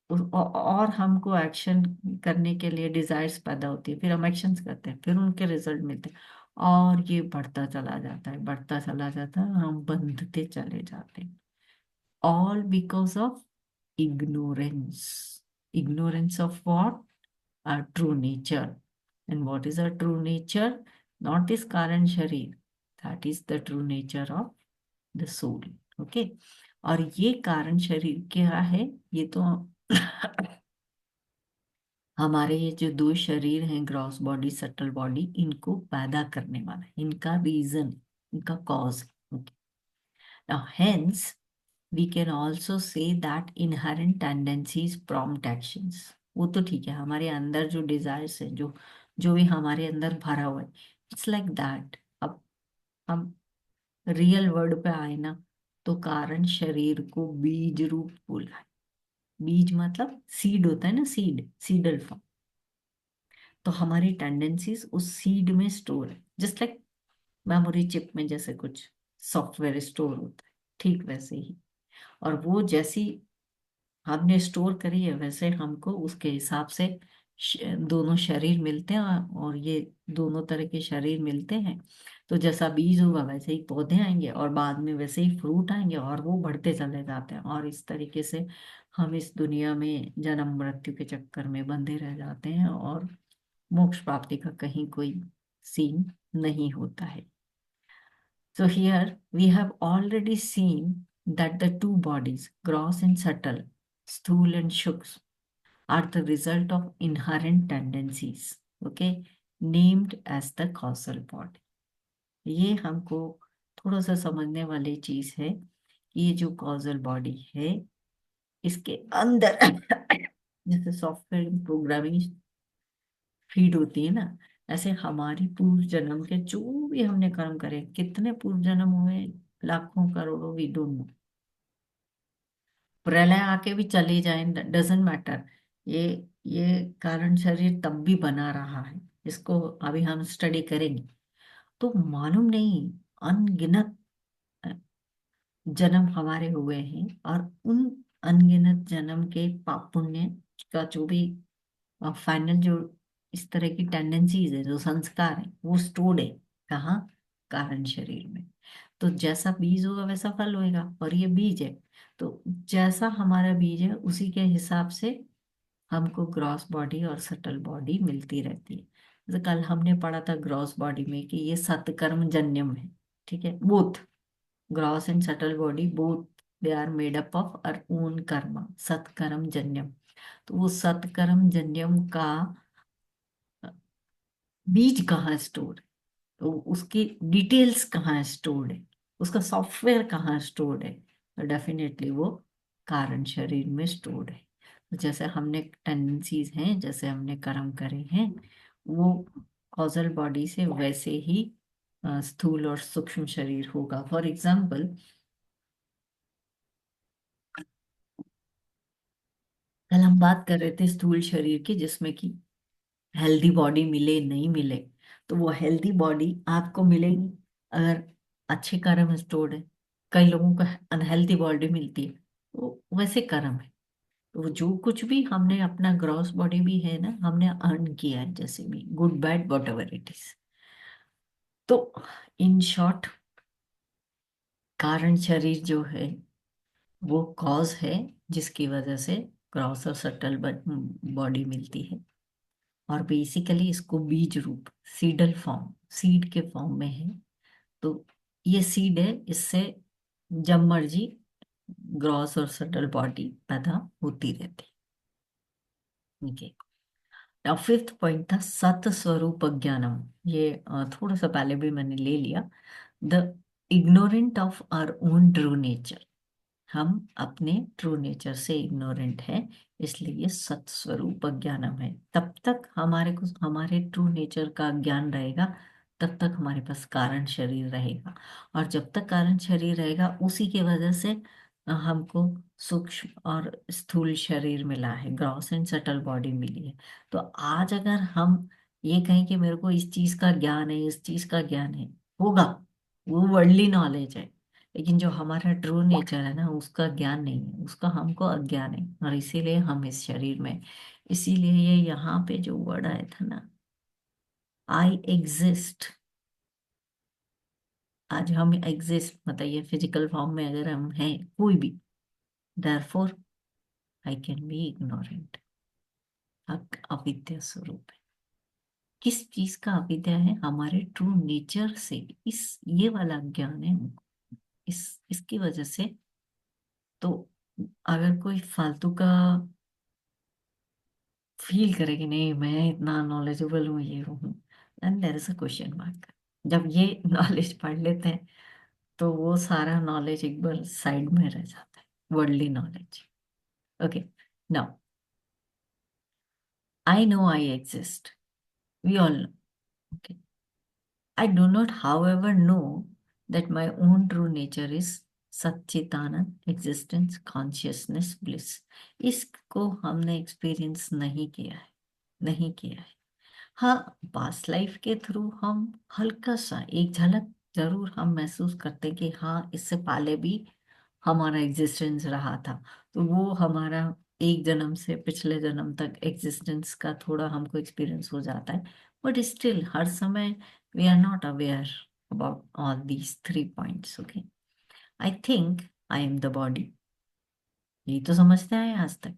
और हमको एक्शन करने के लिए डिजायर्स पैदा होती है, फिर हम एक्शंस करते हैं, फिर उनके रिजल्ट मिलते हैं, और ये बढ़ता चला जाता है, बढ़ता चला जाता है, हम बंधते चले जाते हैं। All because of ignorance. Ignorance of what? Our true nature. And what is our true nature? Not this current sharir. That is the true nature of the soul. Okay. और ये कारण शरीर क्या है? ये तो हमारे ये जो दो शरीर हैं, ग्रॉस बॉडी, सटल बॉडी, इनको पैदा करने वाला है, इनका रीजन, इनका cause. Now hence we can also say that inherent tendencies prompt actions. वो तो ठीक है, हमारे अंदर जो डिजायर्स है, जो जो भी हमारे अंदर भरा हुआ है, इट्स लाइक दैट। अब हम रियल वर्ड पे आए ना, तो कारण शरीर को बीज रूप बोला है। बीज मतलब सीड होता है ना, सीड, सीडल फॉर्म। तो हमारी टेंडेंसीज उस सीड में स्टोर है, जस्ट लाइक मेमोरी चिप में जैसे कुछ सॉफ्टवेयर स्टोर होता है, ठीक वैसे ही। और वो जैसी हमने स्टोर करी है, वैसे हमको उसके हिसाब से दोनों शरीर मिलते हैं, और ये दोनों तरह के शरीर मिलते हैं। तो जैसा बीज होगा वैसे ही पौधे आएंगे, और बाद में वैसे ही फ्रूट आएंगे, और वो बढ़ते चले जाते हैं, और इस तरीके से हम इस दुनिया में जन्म मृत्यु के चक्कर में बंधे रह जाते हैं, और मोक्ष प्राप्ति का कहीं कोई सीन नहीं होता है। So here we have already seen that the two bodies, gross and subtle, sthul and suksh, are the result of inherent tendencies, okay, named as the causal body. ये हमको थोड़ा सा समझने वाली चीज है कि ये जो causal body है, इसके अंदर जैसे सॉफ्टवेयर प्रोग्रामिंग फीड होती है ना, ऐसे हमारी पूर्व जन्म के जो भी हमने कर्म करे, कितने पूर्व जन्म हुए, लाखों करोड़ों, वी डोंट नो। प्रलय आके भी चले जाए, डजेंट मैटर। ये ये कारण शरीर तब भी बना रहा है, इसको अभी हम स्टडी करेंगे। तो मालूम नहीं अनगिनत जन्म हमारे हुए हैं, और उन अनगिनत जन्म के पाप पुण्य का जो भी फाइनल जो इस तरह की टेंडेंसीज है, जो संस्कार है, वो स्टोर्ड है कहाँ? कारण शरीर में। तो जैसा बीज होगा वैसा फल होएगा, और ये बीज है, तो जैसा हमारा बीज है उसी के हिसाब से हमको ग्रॉस बॉडी और सटल बॉडी मिलती रहती है। जैसे कल हमने पढ़ा था ग्रॉस बॉडी में कि ये सत्कर्म जन्यम है, ठीक है, both gross and subtle body, both they are made up of our own karma, सत्कर्म जन्यम। तो वो सत्कर्म जन्यम का बीज कहाँ स्टोर है, तो उसकी डिटेल्स कहाँ स्टोर्ड है, उसका सॉफ्टवेयर कहाँ स्टोर्ड है, तो डेफिनेटली वो कारण शरीर में स्टोर्ड है। तो जैसे हमने टेंडेंसीज हैं, जैसे हमने कर्म करे हैं, वो कॉजल बॉडी से वैसे ही स्थूल और सूक्ष्म शरीर होगा। फॉर एग्जाम्पल, कल हम बात कर रहे थे स्थूल शरीर की, जिसमें कि हेल्दी बॉडी मिले नहीं मिले, तो वो हेल्दी बॉडी आपको मिलेगी अगर अच्छे कर्म स्टोर्ड है। कई लोगों को अनहेल्दी बॉडी मिलती है, तो वैसे कर्म है। तो जो कुछ भी हमने अपना ग्रॉस बॉडी भी है ना, हमने अर्न किया है, जैसे भी good bad what ever it is. तो इन शॉर्ट, कारण शरीर जो है वो कॉज है, जिसकी वजह से ग्रॉस और सटल बॉडी मिलती है। और बेसिकली इसको बीज रूप, सीडल फॉर्म, सीड के फॉर्म में है। तो ये सीड है, इससे जब मर्जी ग्रॉस और सटल बॉडी पैदा होती रहती है। ठीक है। अब फिफ्थ पॉइंट था सत स्वरूप ज्ञानम। ये थोड़ा सा पहले भी मैंने ले लिया। The ignorant of our own true nature. हम अपने ट्रू नेचर से इग्नोरेंट है, इसलिए ये सत स्वरूप ज्ञानम है। तब तक हमारे को हमारे ट्रू नेचर का ज्ञान रहेगा तब तक हमारे पास कारण शरीर रहेगा। और जब तक कारण शरीर रहेगा, उसी के वजह से हमको सूक्ष्म और स्थूल शरीर मिला है, ग्रॉस एंड सटल बॉडी मिली है। तो आज अगर हम ये कहें कि मेरे को इस चीज का ज्ञान है, इस चीज का ज्ञान है, होगा, वो वर्ल्डली नॉलेज है। लेकिन जो हमारा ट्रू नेचर है ना, उसका ज्ञान नहीं है, उसका हमको अज्ञान है, और इसीलिए हम इस शरीर में। इसीलिए ये यहाँ पे जो वर्ड आया था ना, आई एग्जिस्ट, आज हम एग्जिस्ट, मतलब ये फिजिकल फॉर्म में अगर हम हैं कोई भी, therefore I can be ignorant. अविद्या स्वरूप है। किस चीज का अविद्या है? हमारे ट्रू नेचर से इस ये वाला ज्ञान है हमको, इसकी वजह से। तो अगर कोई फालतू का फील करे कि नहीं मैं इतना नॉलेजेबल हूँ, ये हूँ, then there is a question mark. जब ये नॉलेज पढ़ लेते हैं, तो वो सारा नॉलेज एक बार साइड में रह जाता है, worldly knowledge. Okay, now I know I exist, we all know. Okay, I do not, however, know that my own true nature is Sachchidanand, existence, consciousness, bliss। इसको हमने एक्सपीरियंस नहीं किया है, नहीं किया है। हाँ, पास्ट लाइफ के थ्रू हम हल्का सा एक झलक जरूर हम महसूस करते हैं कि हाँ, इससे पहले भी हमारा एग्जिस्टेंस रहा था। तो वो हमारा एक जन्म से पिछले जन्म तक एग्जिस्टेंस का थोड़ा हमको एक्सपीरियंस हो जाता है। बट स्टिल हर समय we are not aware about all these 3 points. Okay, I think I am the body, ये तो समझते हैं आज तक।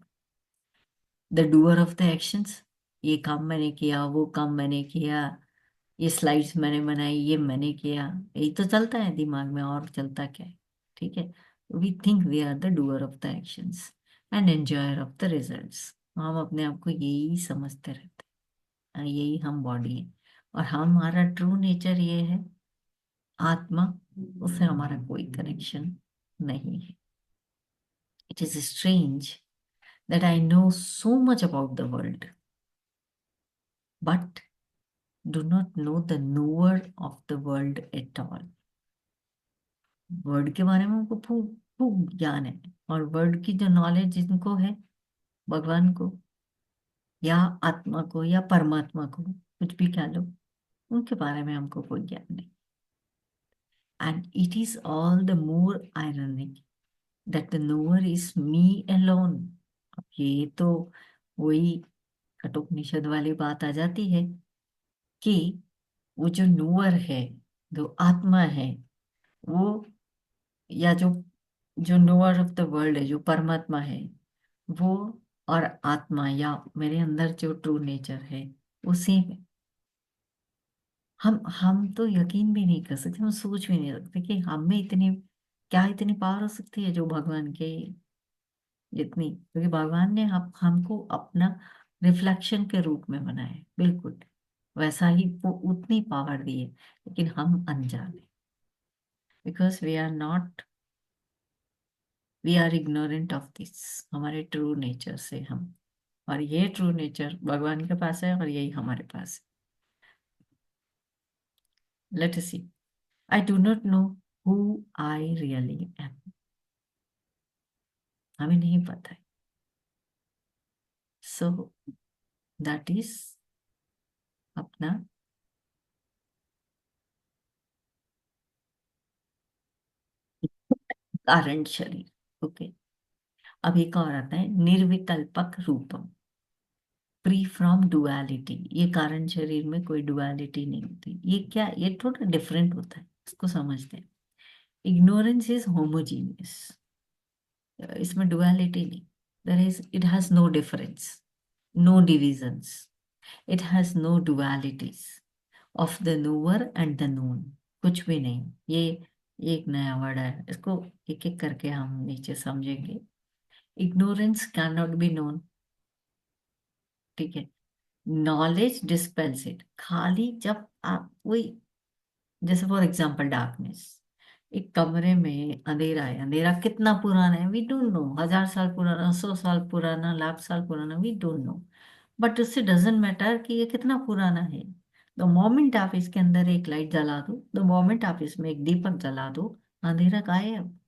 The doer of the actions, ये काम मैंने किया, वो काम मैंने किया, ये स्लाइड्स मैंने बनाई, ये मैंने किया, यही तो चलता है दिमाग में, और चलता क्या है? ठीक है, we think we are the doer of the actions and enjoyer of the results. हम अपने आप को यही समझते रहते हैं, यही हम बॉडी है। और हमारा ट्रू नेचर ये है आत्मा, उससे हमारा कोई कनेक्शन नहीं है। It is strange that I know so much about the world but do not know the knower of the world at all। Word के बारे में उनको खूब खूब ज्ञान है, और वर्ड की जो नॉलेज जिनको है, भगवान को या आत्मा को या परमात्मा को, कुछ भी कह लो, उनके बारे में हमको कोई ज्ञान नहीं। And it is all the more ironic that the knower is me alone. अब ये तो वही कठोपनिषद वाली बात आ जाती है कि वो जो नोअर है, जो आत्मा है, वो, या जो जो नोअर ऑफ द वर्ल्ड है, जो परमात्मा है, वो और आत्मा या मेरे अंदर जो ट्रू नेचर है, वो सेम है। हम तो यकीन भी नहीं कर सकते, हम सोच भी नहीं सकते कि हम में इतनी, क्या इतनी पावर हो सकती है जो भगवान के जितनी, क्योंकि भगवान ने हमको अपना रिफ्लेक्शन के रूप में बनाया है, बिल्कुल वैसा ही वो उतनी पावर दी है। लेकिन हम अनजान है, because we are ignorant of this, हमारे ट्रू नेचर से हम। और ये ट्रू नेचर भगवान के पास है और यही हमारे पास है। Let us see, I do not know who I really am, हमें नहीं पता है। सो दैट इज अपना कारण शरीर। ओके, अब एक और आता है निर्विकल्पक रूपम, फ्री फ्रॉम डुअलिटी। ये कारण शरीर में कोई डुअलिटी नहीं होती। ये क्या, ये थोड़ा डिफरेंट होता है, इसको समझते हैं। इग्नोरेंस इज होमोजीनियस, इसमें डुअलिटी नहीं, there is, it has no difference, no divisions, it has no dualities of the knower and the known, कुछ भी नहीं। ये एक नया वर्ड है, इसको एक एक करके हम नीचे समझेंगे। Ignorance can not be known, ठीक है। नॉलेज डिस्पेल्स इट, खाली जब आप वही, जैसे फॉर एग्जांपल डार्कनेस, एक कमरे में अंधेरा है, अंधेरा कितना पुराना है वी डोंट नो, 1000 साल पुराना, 100 साल पुराना, 1,00,000 साल पुराना, वी डोंट नो। बट उससे डजेंट मैटर कि ये कितना पुराना है, द मोमेंट आप इसके अंदर एक लाइट जला दो, द मोमेंट आप इसमें एक दीपक जला दो, अंधेरा गायब।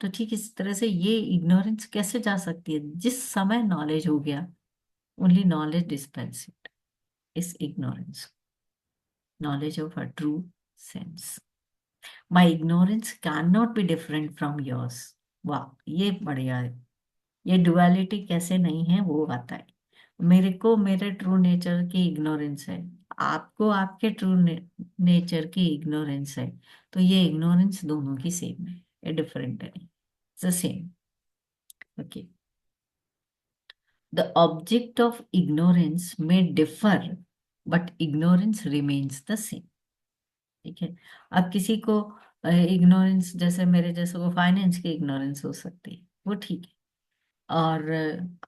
तो ठीक इस तरह से ये इग्नोरेंस कैसे जा सकती है? जिस समय नॉलेज हो गया, ओनली नॉलेज डिस्पेल्स इट, इस ignorance, knowledge of a true sense. My ignorance cannot be different from yours. वाह, ये बढ़िया है। ये डुअलिटी कैसे नहीं है वो आता है। मेरे को मेरे ट्रू नेचर की इग्नोरेंस है, आपको आपके ट्रू नेचर की इग्नोरेंस है। तो ये इग्नोरेंस दोनों की सेम है, ये डिफरेंट है, it's same. Okay, the object of ignorance may differ but ignorance remains the same. ठीक है, अब किसी को इग्नोरेंस, जैसे मेरे जैसे को फाइनेंस की इग्नोरेंस हो सकती है, वो ठीक है। और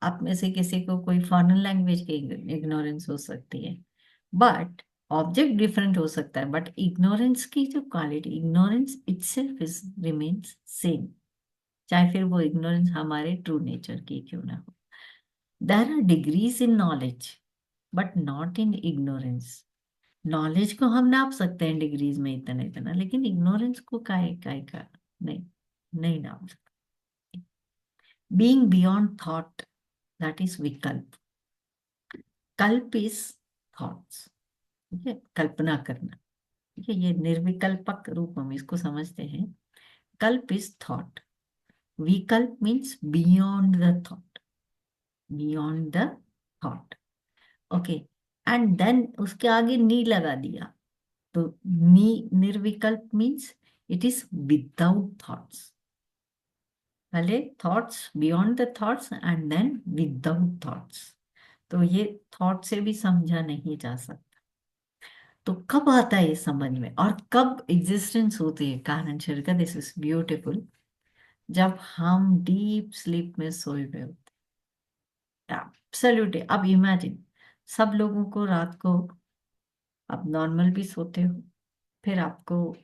आप में से किसी को कोई फॉरेन लैंग्वेज की इग्नोरेंस हो सकती है। बट ऑब्जेक्ट डिफरेंट हो सकता है, बट इग्नोरेंस की जो quality, ignorance itself is remains same, चाहे फिर वो इग्नोरेंस हमारे ट्रू नेचर की क्यों ना हो। There are degrees in knowledge but not in ignorance. Knowledge को हम नाप सकते हैं डिग्रीज में, इतना इतना, लेकिन इग्नोरेंस को काय काय का नहीं, नहीं नाप सकते। Being beyond thought, that is विकल्प। कल्प इज थॉट्स, ठीक है, कल्पना करना। ठीक है, ये निर्विकल्पक रूप हम इसको समझते हैं। कल्प इज थॉट, विकल्प means beyond the thought, beyond the thought. Okay, and then उसके आगे नी लगा दिया, तो निर्विकल्प means it is without thoughts. पहले thoughts, beyond the thoughts, and then without thoughts. तो ये थॉट से भी समझा नहीं जा सकता। तो कब आता है ये समझ में, और कब एग्जिस्टेंस होती है कारण शरीर का? This is beautiful. जब हम डीप स्लीप में सोए हुए होते हैं, एब्सोल्युटली। अब इमेजिन, सब लोगों को रात को, आप नॉर्मल भी सोते हो, फिर आपको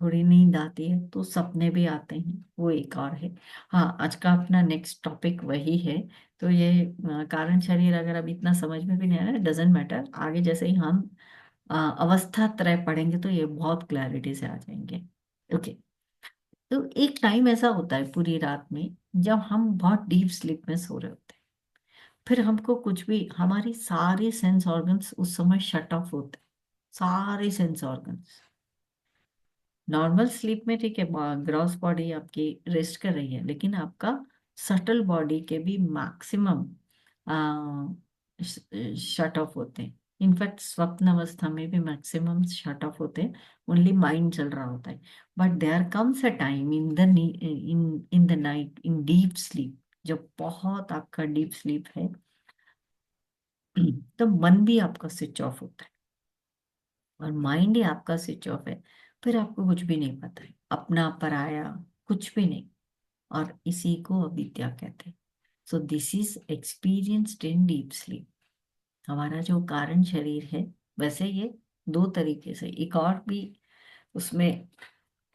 थोड़ी नींद आती है तो सपने भी आते हैं, वो एक और है। हाँ, आज का अपना नेक्स्ट टॉपिक वही है। तो ये कारण शरीर अगर अभी इतना समझ में भी नहीं आया, डजेंट मैटर, आगे जैसे ही हम अवस्था त्रय पढ़ेंगे तो ये बहुत क्लैरिटी से आ जाएंगे। ओके, तो एक टाइम ऐसा होता है पूरी रात में जब हम बहुत डीप स्लीप में सो रहे होते हैं, फिर हमको कुछ भी, हमारी सारी सेंस ऑर्गन्स उस समय शट ऑफ होते हैं, सारे सेंस ऑर्गन्स। नॉर्मल स्लीप में ठीक है, ग्रॉस बॉडी आपकी रेस्ट कर रही है, लेकिन आपका सटल बॉडी के भी मैक्सिमम शट ऑफ होते हैं। इनफैक्ट स्वप्न अवस्था में भी मैक्सिमम शट ऑफ होते हैं, ओनली माइंड चल रहा होता है। But there comes a time in the in the night, in deep sleep, जब बहुत आपका डीप स्लीप है, तो मन भी आपका स्विच ऑफ होता है और माइंड ही आपका स्विच ऑफ है। फिर आपको कुछ भी नहीं पता है, अपना पराया कुछ भी नहीं, और इसी को अविद्या कहते हैं। So this is experienced in deep sleep. हमारा जो कारण शरीर है, वैसे ये दो तरीके से, एक और भी उसमें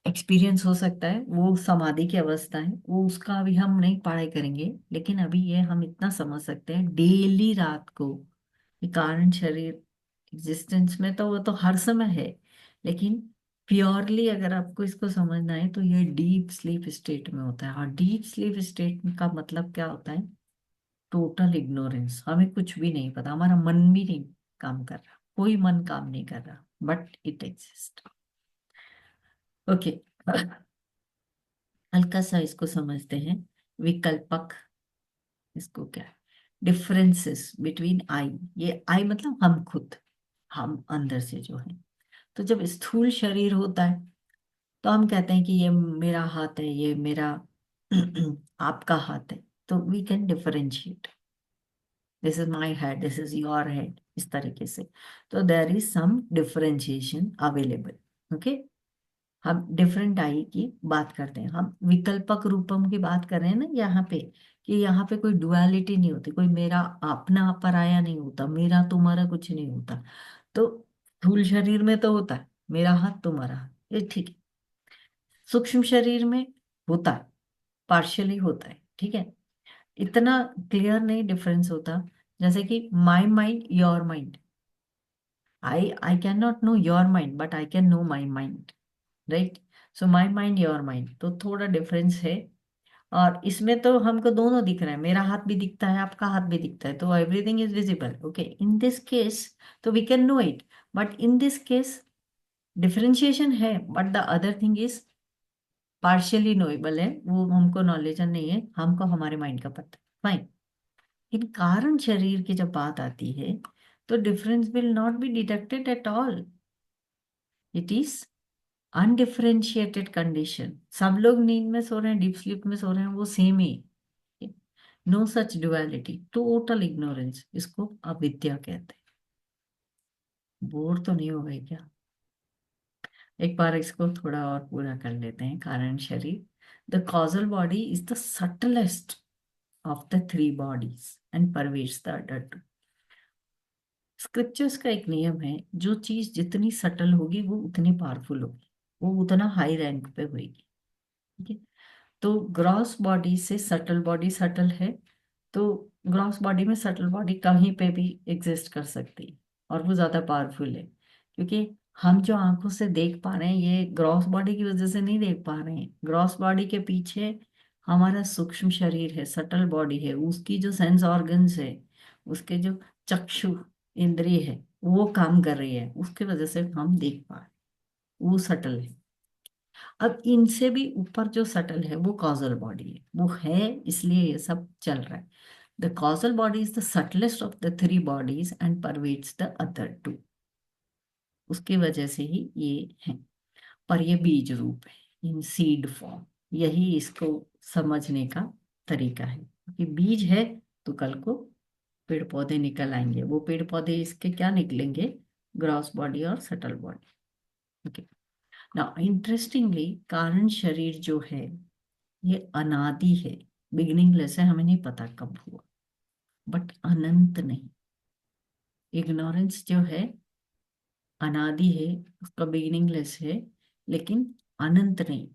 एक्सपीरियंस हो सकता है, वो समाधि की अवस्था है, वो उसका अभी हम नहीं पढ़ाई करेंगे। लेकिन अभी ये हम इतना समझ सकते हैं, डेली रात को ये कारण शरीर एग्जिस्टेंस में, तो वो तो हर समय है, लेकिन प्योरली अगर आपको इसको समझना है तो ये डीप स्लीप स्टेट में होता है। और डीप स्लीप स्टेट का मतलब क्या होता है? टोटल इग्नोरेंस, हमें कुछ भी नहीं पता, हमारा मन भी नहीं काम कर रहा, कोई मन काम नहीं कर रहा, बट इट एग्जिस्ट। ओके, हल्का सा इसको समझते हैं, विकल्पक, इसको क्या है? डिफरेंसेस बिटवीन आई, ये आई मतलब हम खुद, हम अंदर से जो है। तो जब स्थूल शरीर होता है तो हम कहते हैं कि ये मेरा हाथ है, ये मेरा आपका हाथ है, तो we can differentiate, this is my head, this is your head, इस तरीके से। तो there is some differentiation available. Okay, हम डिफरेंट आई की बात करते हैं, हम विकल्पक रूपम की बात कर रहे हैं ना यहाँ पे, कि यहाँ पे कोई डुअलिटी नहीं होती, कोई मेरा अपना पराया नहीं होता, मेरा तुम्हारा कुछ नहीं होता। तो स्थूल शरीर में तो होता है मेरा हाथ तुम्हारा हाथ, ये ठीक है। सूक्ष्म शरीर में होता है, पार्शियली होता है, ठीक है, इतना क्लियर नहीं डिफरेंस होता। जैसे कि my mind, your mind, I cannot know your mind, but I can know my mind, right? So my mind, your mind, तो थोड़ा डिफरेंस है। और इसमें तो हमको दोनों दिख रहा है, मेरा हाथ भी दिखता है, आपका हाथ भी दिखता है, तो everything is visible. Okay, in this case तो we can know it, but in this case differentiation है, but the other thing is partially knowable है, वो हमको नॉलेज नहीं है, हमको हमारे माइंड का पता है, फाइन। इन कारण शरीर की जब बात आती है तो difference will not be detected at all, it is undifferentiated condition. सब लोग नींद में सो रहे हैं, डीप स्लीप में सो रहे हैं, वो सेम ही, no such duality, total ignorance, इसको अविद्या कहते हैं। बोर तो नहीं हो गए क्या? एक बार इसको थोड़ा और पूरा कर लेते हैं। कारण शरीर, the causal body is the subtlest of the three bodies and pervades the other two. Scriptures का एक नियम है, जो चीज जितनी सटल होगी वो उतनी पावरफुल होगी, वो उतना हाई रैंक पे होगी, ठीक है? तो ग्रॉस बॉडी से सटल बॉडी सटल है, तो ग्रॉस बॉडी में सटल बॉडी कहीं पे भी एग्जिस्ट कर सकती है, और वो ज्यादा पावरफुल है, क्योंकि हम जो आंखों से देख पा रहे हैं ये ग्रॉस बॉडी की वजह से नहीं देख पा रहे हैं। ग्रॉस बॉडी के पीछे हमारा सूक्ष्म शरीर है, सटल बॉडी है, उसकी जो सेंस ऑर्गन्स है, उसके जो चक्षु इंद्रिय है, वो काम कर रही है, उसकी वजह से हम देख पा रहे हैं, वो सटल है। अब इनसे भी ऊपर जो सटल है वो कॉजल बॉडी है, वो है, इसलिए ये सब चल रहा है। The causal body is the subtlest of the three bodies and pervades the other two, उसकी वजह से ही ये है। पर ये बीज रूप है, इन सीड फॉर्म, यही इसको समझने का तरीका है कि बीज है तो कल को पेड़ पौधे निकल आएंगे। वो पेड़ पौधे इसके क्या निकलेंगे? ग्रॉस बॉडी और subtle body. Okay, now interestingly कारण शरीर जो है ये अनादि है, बिगिनिंगलेस है, हमें नहीं पता कब हुआ, बट अनंत नहीं। इग्नोरेंस जो है अनादि है, उसका बिगिनिंगलेस है, लेकिन अनंत नहीं।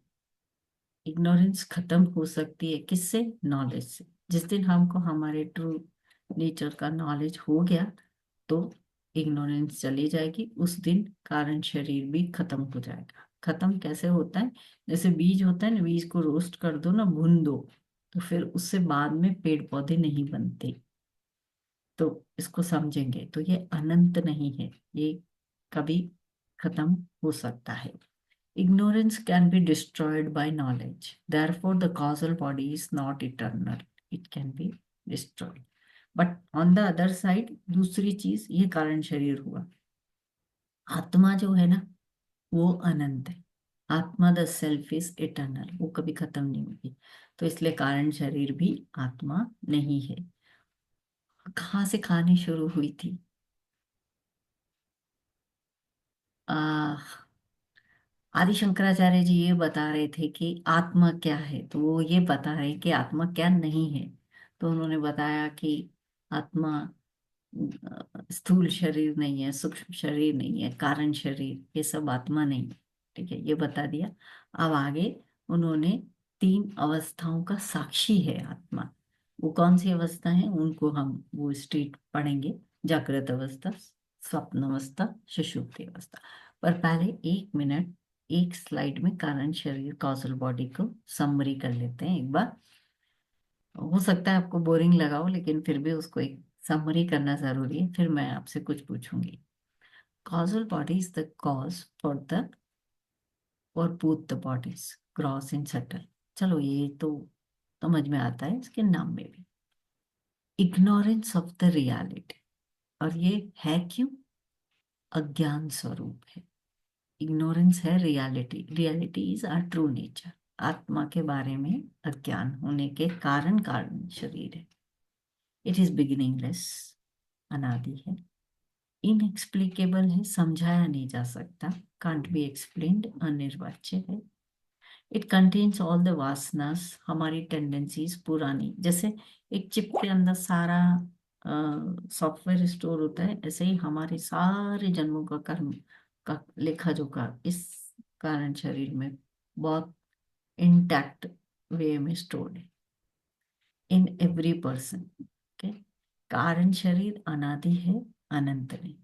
इग्नोरेंस खत्म हो सकती है किससे? नॉलेज से। जिस दिन हमको हमारे ट्रू नेचर का नॉलेज हो गया तो इग्नोरेंस चली जाएगी, उस दिन कारण शरीर भी खत्म हो जाएगा। खत्म कैसे होता है? जैसे बीज होता है ना, बीज को रोस्ट कर दो ना, भून दो, तो फिर उससे बाद में पेड़ पौधे नहीं बनते। तो इसको समझेंगे तो ये अनंत नहीं है, ये कभी खत्म हो सकता है। Ignorance can be destroyed by knowledge. Therefore, the causal body is not eternal. It can be destroyed. But on the other side, दूसरी चीज, ये कारण शरीर हुआ। आत्मा जो है ना, वो अनंत है। आत्मा द सेल्फ इज इटर्नल, वो कभी खत्म नहीं होगी। तो इसलिए कारण शरीर भी आत्मा नहीं है। कहाँ से कहानी शुरू हुई थी? आदि शंकराचार्य जी ये बता रहे थे कि आत्मा क्या है, तो वो ये बता रहे कि आत्मा क्या नहीं है। तो उन्होंने बताया कि आत्मा स्थूल शरीर नहीं है, सूक्ष्म शरीर नहीं है, कारण शरीर, ये सब आत्मा नहीं है। ठीक है, ये बता दिया। अब आगे उन्होंने तीन अवस्थाओं का साक्षी है आत्मा। वो कौन सी अवस्था है उनको हम वो स्टेट पढ़ेंगे, जागृत अवस्था, स्वप्न अवस्था, सुषुप्ति अवस्था। पर पहले 1 मिनट एक स्लाइड में कारण शरीर कॉजल बॉडी को समरी कर लेते हैं एक बार। हो सकता है आपको बोरिंग लगा हो, लेकिन फिर भी उसको एक समरी करना जरूरी है, फिर मैं आपसे कुछ पूछूंगी। Causal body is the cause for both the bodies, gross and subtle. चलो ये तो समझ में आता है इसके नाम में भी। इग्नोरेंस ऑफ द रियलिटी, और ये है क्यों? अज्ञान स्वरूप है। इग्नोरेंस है reality, reality is our true nature. आत्मा के बारे में अज्ञान होने के कारण कारण शरीर है। इट इज बिगिनिंगलेस, अनादि है, इनएक्सप्लिकेबल है, समझाया नहीं जा सकता, कांट बी एक्सप्लेन्ड, अनिर्वाच्य है। इट कंटेन्स ऑल द वासनास, हमारी टेंडेंसीज पुरानी, जैसे एक चिप के अंदर सारा सॉफ्टवेयर स्टोर होता है, ऐसे ही हमारे सारे जन्मों का कर्म का लेखा जोखा इस कारण शरीर में बहुत इंटैक्ट वे में स्टोर्ड है, इन एवरी पर्सन। ओके, कारण शरीर अनादि है, अनंत नहीं।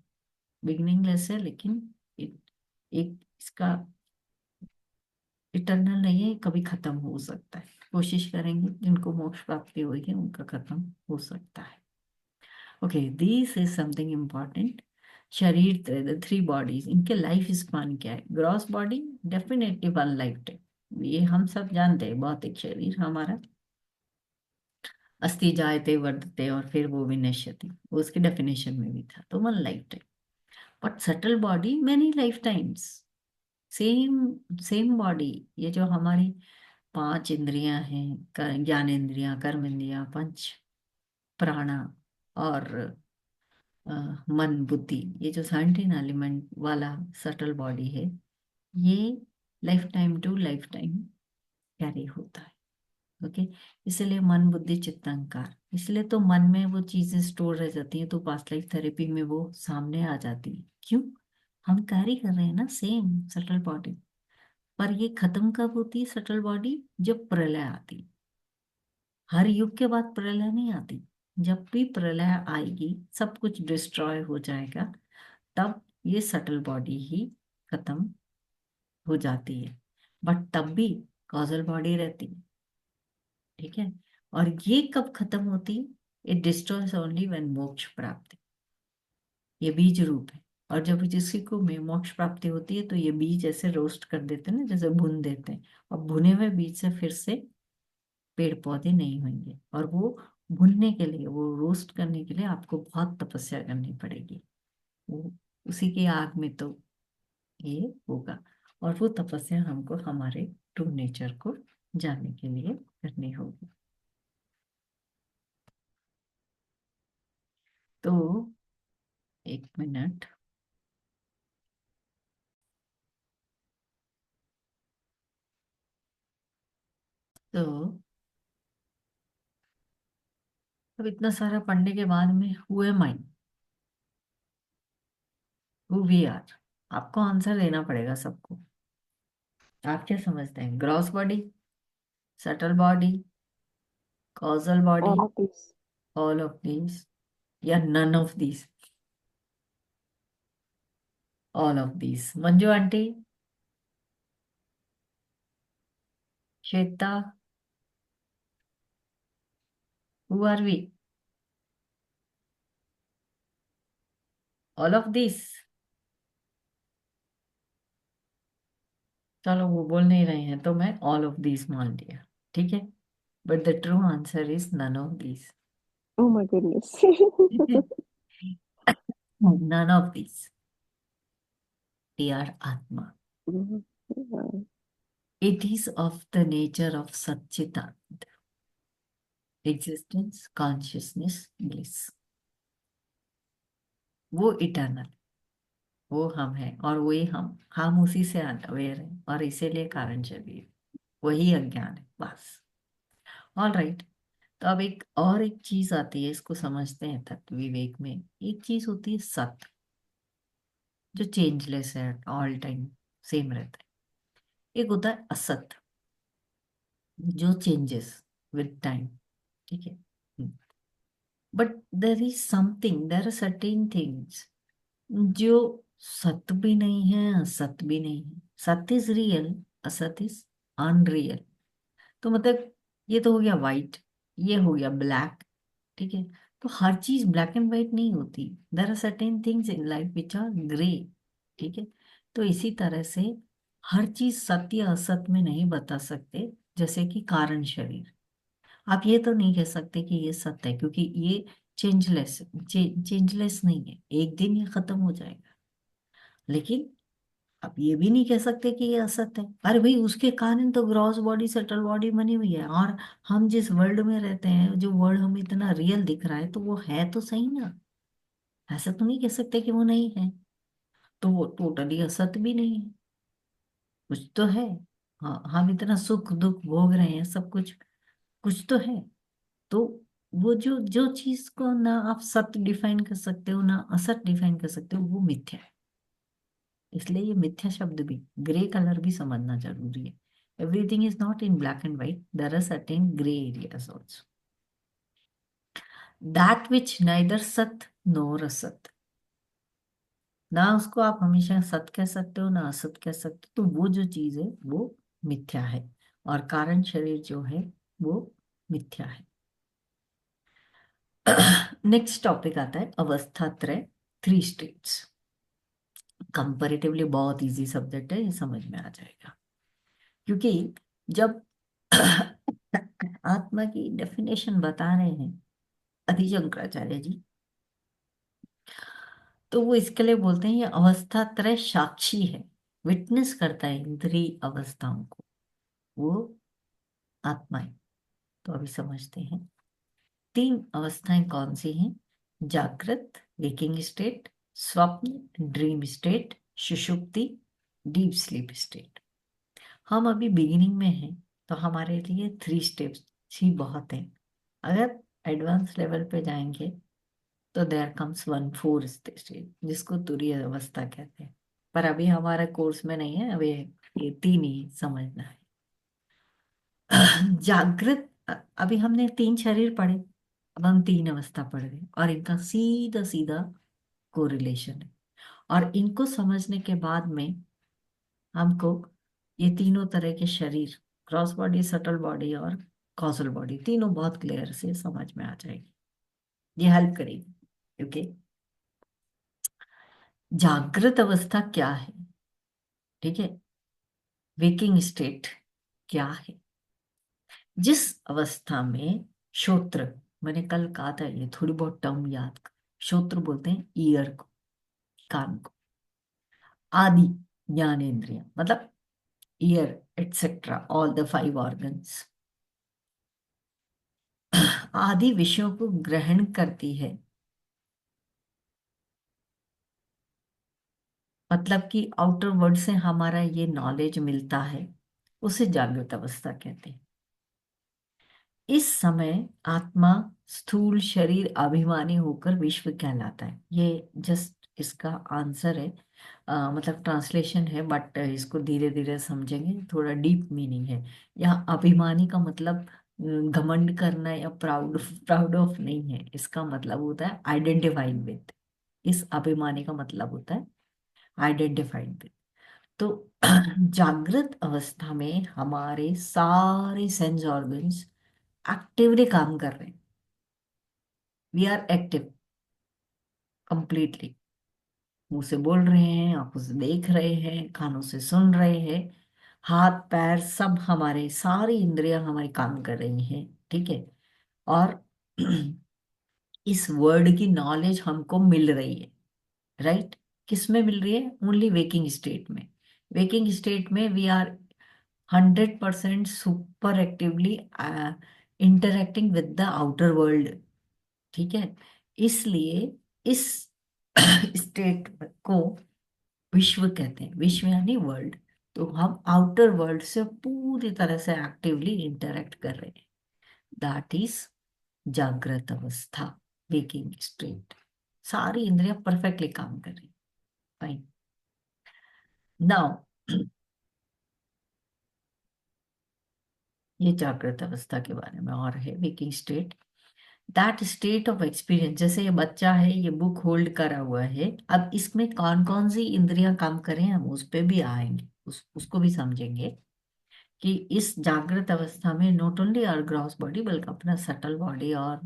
बिगिनिंगलेस है, लेकिन एक इसका इटर्नल नहीं है, कभी खत्म हो सकता है। कोशिश करेंगे, जिनको मोक्ष प्राप्ति होगी उनका खत्म हो सकता है। Okay, this is something important. शरीर, थ्री बॉडीज, इनके लाइफ स्पान क्या है? ग्रॉस बॉडी डेफिनेटली 1 लाइफ, ये हम सब जानते हैं। भौतिक शरीर हमारा अस्थि जायते वर्धते और फिर वो विनश्यति, वो उसके डेफिनेशन में भी था, तो 1 life. But subtle body many life times. Same same body, ये जो हमारी 5 इंद्रियां हैं, ज्ञानेंद्रियां, कर्म इंद्रियां, पंच प्राणा और मन बुद्धि, ये जो 17 एलिमेंट वाला सटल बॉडी है, ये lifetime to lifetime carry होता है। ओके, इसलिए मन बुद्धि चित्त अहंकार, इसलिए तो मन में वो चीजें स्टोर रह जाती हैं, तो पास्ट लाइफ थेरेपी में वो सामने आ जाती है। क्यों? हम कैरी कर रहे हैं ना सेम सटल बॉडी। पर ये खत्म कब होती है सटल बॉडी? जब प्रलय आती है। हर युग के बाद प्रलय नहीं आती। जब भी प्रलय आएगी, सब कुछ डिस्ट्रॉय हो जाएगा, तब ये सटल बॉडी ही खत्म हो जाती है। बट तब भी कॉजल बॉडी रहती है, ठीक है। और ये कब खत्म होती है? इट डिस्ट्रॉयज ओनली व्हेन मोक्ष प्राप्ति। ये बीज रूप है, और जब किसी को में मोक्ष प्राप्ति होती है, तो ये बीज ऐसे रोस्ट कर देते हैं ना, जैसे भून देते हैं, और भुने हुए बीज से फिर से पेड़ पौधे नहीं होंगे। और वो भुनने के लिए, वो रोस्ट करने के लिए आपको बहुत तपस्या करनी पड़ेगी। वो उसी की आग में तो ये होगा, और वो तपस्या हमको हमारे ट्रू नेचर को जानने के लिए करनी होगी। तो 1 मिनट। तो अब इतना सारा पढ़ने के बाद में who am I, who we are, आपको आंसर देना पड़ेगा सबको। आप क्या समझते हैं? Gross body, subtle body, causal body, All of these. All of these, या none of these? All of these. Manju aunty, Shweta, who are we? All of this. चलो, वो बोल नहीं रहे हैं तो मैं ऑल ऑफ दिस मान लिया, ठीक है। But the true answer is none of this. Oh my goodness. None of this. They are atma. Mhm. Yeah. It is of the nature of Satchitanand, existence, consciousness, bliss. वो eternal, वो हम हैं, और वही हम उसी से अवेयर हैं, और इसीलिए कारण शरीर, वही अज्ञान है बस। All right. तो अब एक चीज आती है, इसको समझते हैं तत्व विवेक में। एक चीज होती है सत्य, जो चेंजलेस है, ऑल टाइम सेम रहता है। एक होता है असत्य, जो चेंजेस विद टाइम, ठीक है। But there are certain things जो सत्य भी नहीं है, असत्य भी नहीं है। सत्य इज रियल, असत्य इज अनरियल। तो मतलब ये तो हो गया वाइट, ये हो गया ब्लैक, ठीक है। तो हर चीज ब्लैक एंड व्हाइट नहीं होती। There are certain things in life which are grey, ठीक है। तो इसी तरह से हर चीज सत्य असत्य में नहीं बता सकते। जैसे कि कारण शरीर, आप ये तो नहीं कह सकते कि ये सत्य है, क्योंकि ये चेंजलेस नहीं है, एक दिन ये खत्म हो जाएगा। लेकिन आप ये भी नहीं कह सकते कि ये असत्य है। अरे भाई, उसके कारण तो ग्रॉस बॉडी सटल बॉडी बनी हुई है, और हम जिस वर्ल्ड में रहते हैं, जो वर्ल्ड हमें इतना रियल दिख रहा है, तो वो है तो सही ना। ऐसा तो नहीं कह सकते कि वो नहीं है। तो वो टोटली असत्य भी नहीं है, कुछ तो है। हाँ, हम इतना सुख दुख भोग रहे हैं, सब कुछ, कुछ तो है। तो वो जो जो चीज को ना आप सत्य डिफाइन कर सकते हो, ना असत्य डिफाइन कर सकते हो, वो मिथ्या है। इसलिए ये मिथ्या शब्द भी, ग्रे कलर भी समझना जरूरी है। Everything is not in black and white, there are certain grey areas also. That which neither सत नोर असत, ना उसको आप हमेशा सत्य कह सकते हो ना असत कह सकते हो, तो वो जो चीज है वो मिथ्या है, और कारण शरीर जो है वो मिथ्या है। नेक्स्ट टॉपिक आता है अवस्था त्रय, 3 स्टेट्स। कंपैरेटिवली बहुत इजी सब्जेक्ट है, ये समझ में आ जाएगा, क्योंकि जब आत्मा की डेफिनेशन बता रहे हैं आदि शंकराचार्य जी, तो वो इसके लिए बोलते हैं ये अवस्था त्रय साक्षी है, विटनेस करता है इंद्रिय अवस्थाओं को, वो आत्मा है। तो अभी समझते हैं 3 अवस्थाएं कौन सी हैं। जागृत वेकिंग स्टेट, स्वप्न ड्रीम स्टेट, सुषुप्ति डीप स्लीप स्टेट। हम अभी बिगिनिंग में हैं, तो हमारे लिए 3 स्टेप्स ही बहुत हैं। अगर एडवांस लेवल पे जाएंगे तो देयर कम्स 1/4 स्टेज, जिसको तुरीय अवस्था कहते हैं, पर अभी हमारे कोर्स में नहीं है, अभी ये 3 ही समझना है। जागृत, अभी हमने 3 शरीर पढ़े, अब हम 3 अवस्था पढ़ रहे हैं, और इनका सीधा सीधा कोरिलेशन है। और इनको समझने के बाद में हमको ये तीनों तरह के शरीर, क्रॉस बॉडी, सटल बॉडी और कॉजल बॉडी, तीनों बहुत क्लियर से समझ में आ जाएगी, ये हेल्प करेगी। ओके, जागृत अवस्था क्या है, ठीक है, वेकिंग स्टेट क्या है, जिस अवस्था में श्रोत्र, मैंने कल कहा था ये थोड़ी बहुत टर्म याद कर, श्रोत्र बोलते हैं ईयर को, कान को, आदि ज्ञानेंद्रिय मतलब year etcetera, all the 5 organs आदि विषयों को ग्रहण करती है, मतलब कि आउटर वर्ल्ड से हमारा ये नॉलेज मिलता है, उसे जागृत अवस्था कहते हैं। इस समय आत्मा स्थूल शरीर अभिमानी होकर विश्व कहलाता है। ये जस्ट इसका आंसर है, मतलब ट्रांसलेशन है, बट इसको धीरे धीरे समझेंगे, थोड़ा डीप मीनिंग है। यहाँ अभिमानी का मतलब घमंड करना या प्राउड प्राउड ऑफ नहीं है, इसका मतलब होता है आइडेंटिफाइड विद। इस अभिमानी का मतलब होता है आइडेंटिफाइड विद। तो जागृत अवस्था में हमारे सारे सेंस ऑर्गन्स एक्टिवली काम कर रहे हैं, वी आर एक्टिव कंप्लीटली। मुंह से बोल रहे हैं, आंखों से देख रहे हैं, कानों से सुन रहे हैं, हाथ पैर सब, हमारे सारी इंद्रियां हमारी काम कर रही हैं, ठीक है। और इस वर्ड की नॉलेज हमको मिल रही है, राइट। किस में मिल रही है? ओनली वेकिंग स्टेट में। वेकिंग स्टेट में we are 100% super actively interacting with the outer world, ठीक है। इसलिए इस स्टेट को विश्व कहते हैं, विश्व यानी वर्ल्ड। तो हम आउटर वर्ल्ड से पूरी तरह से एक्टिवली इंटरेक्ट कर रहे हैं, दैट इज जागृत अवस्था, वेकिंग स्टेट। सारी इंद्रियां परफेक्टली काम कर रही, फाइन। नाउ ये जागृत अवस्था के बारे में और है, waking state, that state of experience. जैसे ये बच्चा है, ये बुक होल्ड करा हुआ है, अब इसमें कौन कौन सी इंद्रियां काम करें हम उस पे भी आएंगे, उसको भी समझेंगे कि इस जागृत अवस्था में not only our gross body बल्कि अपना सटल बॉडी और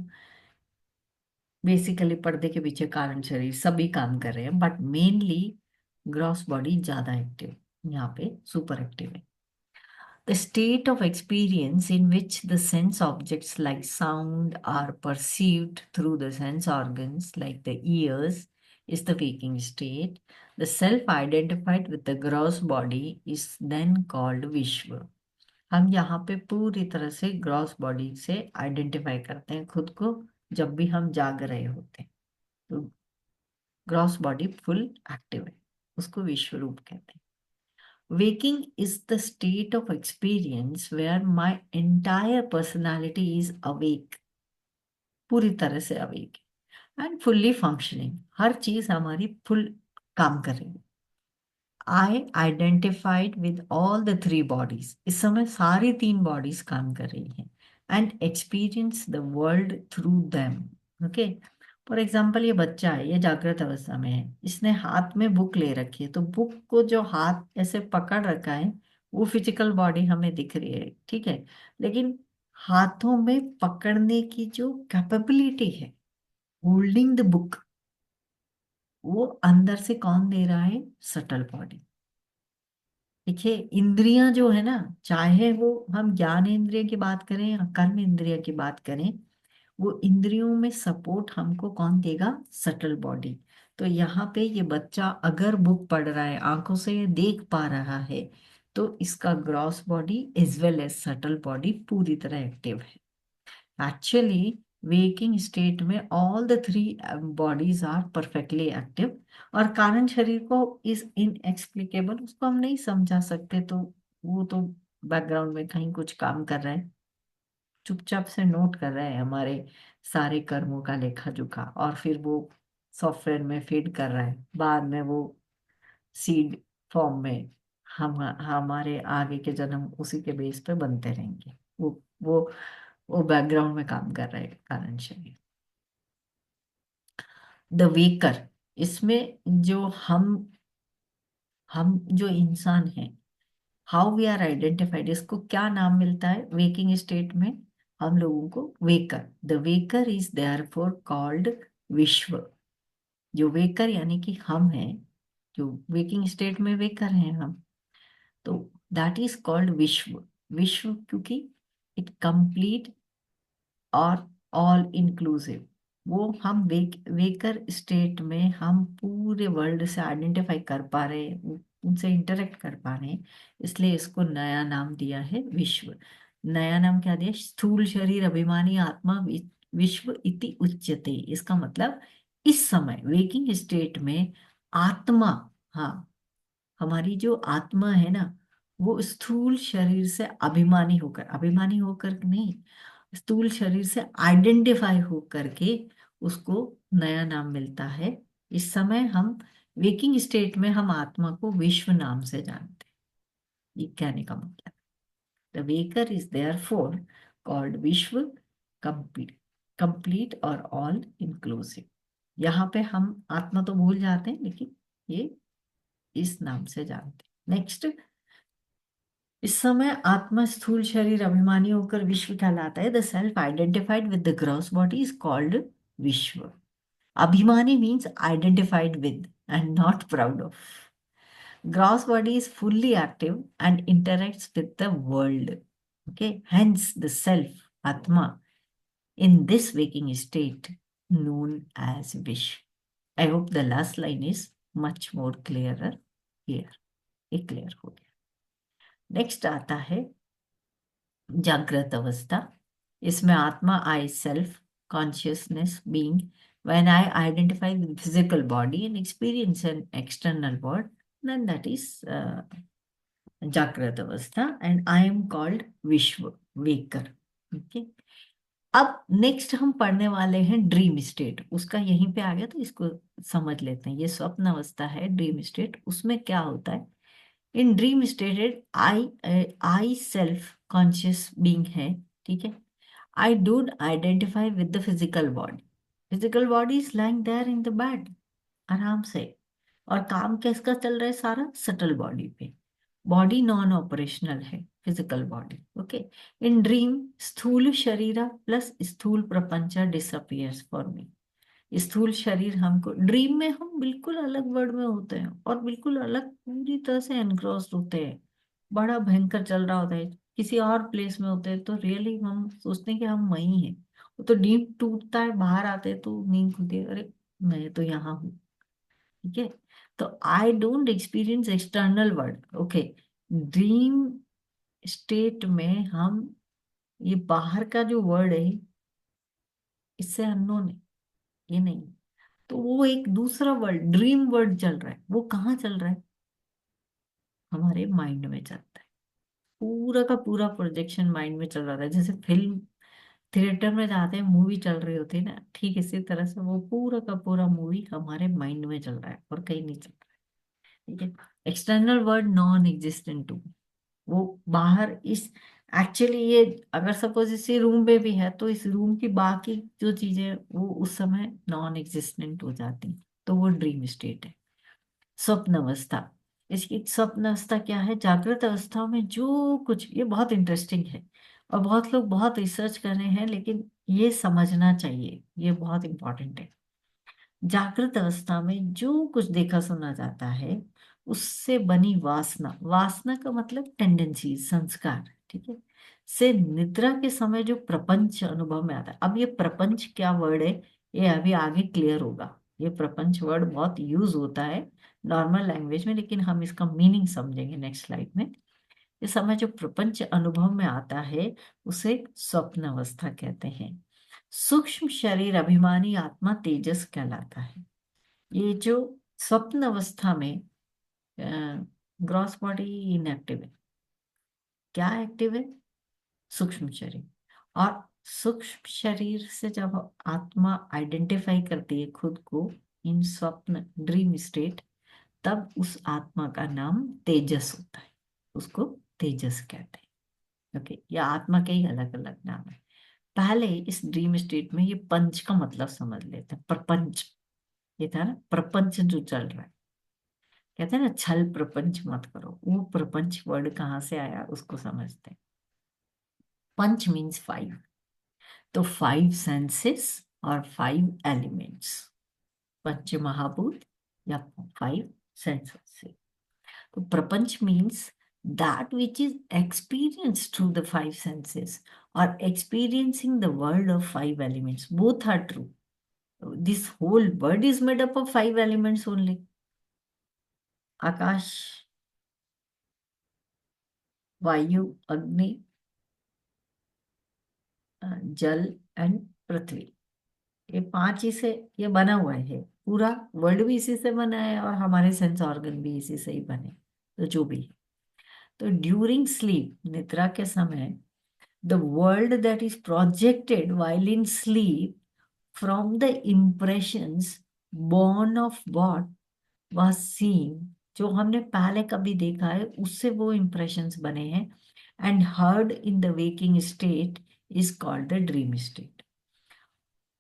बेसिकली पर्दे के पीछे कारण शरीर सभी काम कर रहे हैं, बट मेनली ग्रॉस बॉडी ज्यादा एक्टिव, यहाँ पे सुपर एक्टिव है। The state of experience in which the sense objects like sound are perceived through the sense organs like the ears is the waking state. The self identified with the gross body is then called Vishwa. हम यहाँ पे पूरी तरह से gross body से identify करते हैं खुद को जब भी हम जाग रहे होते हैं, तो ग्रॉस बॉडी फुल एक्टिव है, उसको विश्व रूप कहते हैं। Waking is the state of experience where my entire personality is awake, पूरी तरह से awake and fully functioning, हर चीज हमारी फुल काम कर रही है। I identified with all the 3 bodies, इस समय सारी 3 बॉडीज काम कर रही हैं, and experience the world through them, okay। For example ये बच्चा है, ये जागृत अवस्था में है, इसने हाथ में बुक ले रखी है, तो बुक को जो हाथ ऐसे पकड़ रखा है वो फिजिकल बॉडी हमें दिख रही है, ठीक है। लेकिन हाथों में पकड़ने की जो कैपेबिलिटी है, होल्डिंग द बुक, वो अंदर से कौन दे रहा है? Subtle body. देखिए इंद्रियां जो है ना, चाहे वो हम ज्ञान इंद्रिय की बात करें या कर्म इंद्रिय की बात करें, वो इंद्रियों में सपोर्ट हमको कौन देगा? Subtle body. तो यहाँ पे ये बच्चा अगर बुक पढ़ रहा है, आंखों से ये देख पा रहा है, तो इसका gross body as well as subtle body पूरी तरह एक्टिव है। एक्चुअली वेकिंग स्टेट में all the three bodies are perfectly active, और कारण शरीर को इज इनएक्सप्लिकेबल, उसको हम नहीं समझा सकते, तो वो तो बैकग्राउंड में कहीं कुछ काम कर रहा है, चुपचाप से नोट कर रहा है हमारे सारे कर्मों का लेखा जोखा, और फिर वो सॉफ्टवेयर में फीड कर रहा है, बाद में वो सीड फॉर्म में हम हमारे आगे के जन्म उसी के बेस पे बनते रहेंगे। वो वो बैकग्राउंड में काम कर रहा है कारण शरीर। द वेकर, इसमें जो हम जो इंसान हैं, हाउ वी आर आइडेंटिफाइड, इसको क्या नाम मिलता है वेकिंग स्टेट में? हम लोगों को waker, the waker is therefore called विश्व। जो वेकर यानी कि हम हैं, जो वेकिंग स्टेट में वेकर हैं हम, तो दैट इज कॉल्ड विश्व। विश्व क्योंकि इट कंप्लीट और ऑल इंक्लूसिव, वो हम वेकर स्टेट में हम पूरे वर्ल्ड से आइडेंटिफाई कर पा रहे हैं, उनसे इंटरेक्ट कर पा रहे हैं, इसलिए इसको नया नाम दिया है विश्व। नया नाम क्या दिया? स्थूल शरीर अभिमानी आत्मा विश्व इति उच्यते। इसका मतलब इस समय वेकिंग स्टेट में आत्मा, हाँ, हमारी जो आत्मा है ना, वो स्थूल शरीर से अभिमानी होकर नहीं, स्थूल शरीर से आइडेंटिफाई हो करके उसको नया नाम मिलता है। इस समय हम वेकिंग स्टेट में हम आत्मा को विश्व नाम से जानते हैं, ये कहने का मतलब। The waker is therefore called विश्व, कंप्लीट, कंप्लीट और ऑल इंक्लूसिव। यहाँ पे हम आत्मा तो भूल जाते हैं, लेकिन ये इस नाम से जानते हैं। नेक्स्ट, इस समय आत्मा स्थूल शरीर अभिमानी होकर विश्व कहलाता है। The self identified with the gross body is called विश्व। अभिमानी means identified with and not proud of. Gross body is fully active and interacts with the world. Okay, hence the self, Atma, in this waking state known as Vish. I hope the last line is much more clearer here. ये clear हो गया। Next आता है जागृत अवस्था। इसमें आत्मा, I self, consciousness, being, when I identify with physical body and experience an external world, then that is जागृत अवस्था, एंड आई एम कॉल्ड विश्व, वेकर। ओके, अब नेक्स्ट हम पढ़ने वाले हैं ड्रीम स्टेट। उसका यहीं पे आ गया, तो इसको समझ लेते हैं। ये स्वप्न अवस्था है, ड्रीम स्टेट। उसमें क्या होता है? In dream state I self conscious being है, ठीक है। I don't identify with the physical body. Physical body is lying there in the bed, आराम से, और काम किसका चल रहा है? सारा सटल बॉडी पे। बॉडी नॉन ऑपरेशनल है, physical body. Okay, in dream स्थूल शरीर प्लस स्थूल प्रपंच डिसअपियर्स फॉर मी। स्थूल शरीर हमको ड्रीम में हम बिल्कुल अलग वर्ल्ड में होते हैं, और बिल्कुल अलग, पूरी तरह से एनग्रॉस्ड होते हैं, बड़ा भयंकर चल रहा होता है, किसी और प्लेस में होते हैं, तो रियली हम सोचते हैं कि हम वही हैं। वो तो नींद टूटता है, बाहर आते हैं तो नींद खुलती है, अरे मैं तो यहाँ हूँ, ठीक है। तो I don't experience external world. Okay, dream state में हम, ये बाहर का जो वर्ल्ड है, इससे अननोन है, ये नहीं। तो वो एक दूसरा वर्ल्ड, ड्रीम वर्ल्ड चल रहा है। वो कहाँ चल रहा है? हमारे माइंड में चलता है। पूरा का पूरा प्रोजेक्शन माइंड में चल रहा है। जैसे फिल्म थिएटर में जाते हैं, मूवी चल रही होती है ना, ठीक इसी तरह से वो पूरा का पूरा मूवी हमारे माइंड में चल रहा है, और कहीं नहीं चल रहा है, ठीक है। External world non existent too, वो बाहर इस एक्चुअली ये अगर सपोज इसी रूम में भी है तो इस रूम की बाकी जो चीजें वो उस समय नॉन एग्जिस्टेंट हो जाती, तो वो ड्रीम स्टेट है। स्वप्न अवस्था, इसकी स्वप्न अवस्था क्या है? जागृत अवस्था में जो कुछ, ये बहुत इंटरेस्टिंग है और बहुत लोग बहुत रिसर्च कर रहे हैं, लेकिन ये समझना चाहिए, ये बहुत इंपॉर्टेंट है। जागृत अवस्था में जो कुछ देखा सुना जाता है उससे बनी वासना, वासना का मतलब टेंडेंसी, संस्कार, ठीक है, से निद्रा के समय जो प्रपंच अनुभव में आता है। अब ये प्रपंच क्या वर्ड है, ये अभी आगे क्लियर होगा। ये प्रपंच वर्ड बहुत यूज होता है नॉर्मल लैंग्वेज में, लेकिन हम इसका मीनिंग समझेंगे नेक्स्ट स्लाइड में। इस समय जो प्रपंच अनुभव में आता है उसे स्वप्न अवस्था कहते हैं। सूक्ष्म शरीर अभिमानी आत्मा तेजस कहलाता है। ये जो स्वप्न अवस्था में ग्रॉस बॉडी इनएक्टिव है, क्या एक्टिव है? सूक्ष्म शरीर। और सूक्ष्म शरीर से जब आत्मा आइडेंटिफाई करती है खुद को इन स्वप्न ड्रीम स्टेट, तब उस आत्मा का नाम तेजस होता है, उसको तेजस कहते हैं। ओके, या आत्मा के ही अलग अलग नाम है। पहले इस ड्रीम स्टेट में ये पंच का मतलब समझ लेते हैं। प्रपंच, ये था ना प्रपंच जो चल रहा है, कहते हैं ना छल प्रपंच मत करो, वो प्रपंच वर्ड कहाँ से आया उसको समझते हैं। पंच मीन्स फाइव, तो फाइव सेंसेस और फाइव एलिमेंट्स, पंच महाभूत या फाइव सेंसेस। तो प्रपंच means that which is experienced through the five senses or experiencing the world of five elements. Both are true. This whole world is made up of five elements only. आकाश, वायु, अग्नि, जल and पृथ्वी, ये पांच ही से ये बना हुआ है। पूरा वर्ल्ड भी इसी से बना है और हमारे सेंस ऑर्गन भी इसी से ही बने, तो जो भी है। तो ड्यूरिंग स्लीप, निद्रा के समय, the world that is projected while in sleep from the impressions born of what was seen, जो हमने पहले कभी देखा है उससे वो इंप्रेशंस बने हैं, and heard in the waking state is called the dream state.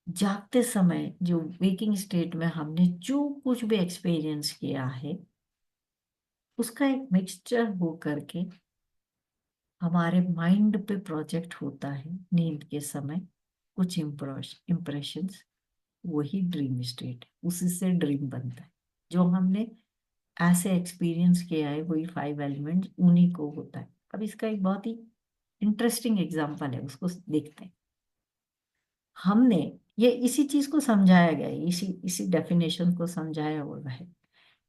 जागते समय जो वेकिंग स्टेट में हमने जो कुछ भी एक्सपीरियंस किया है उसका एक मिक्सचर हो करके हमारे माइंड पे प्रोजेक्ट होता है नींद के समय, कुछ इम्प्रेशंस, वही ड्रीम स्टेट, उसी से ड्रीम बनता है। जो हमने ऐसे एक्सपीरियंस किया है वही फाइव एलिमेंट्स उन्हीं को होता है। अब इसका एक बहुत ही इंटरेस्टिंग एग्जांपल है, उसको देखते हैं। हमने ये इसी चीज को समझाया गया है, इसी इसी डेफिनेशन को समझाया हुआ है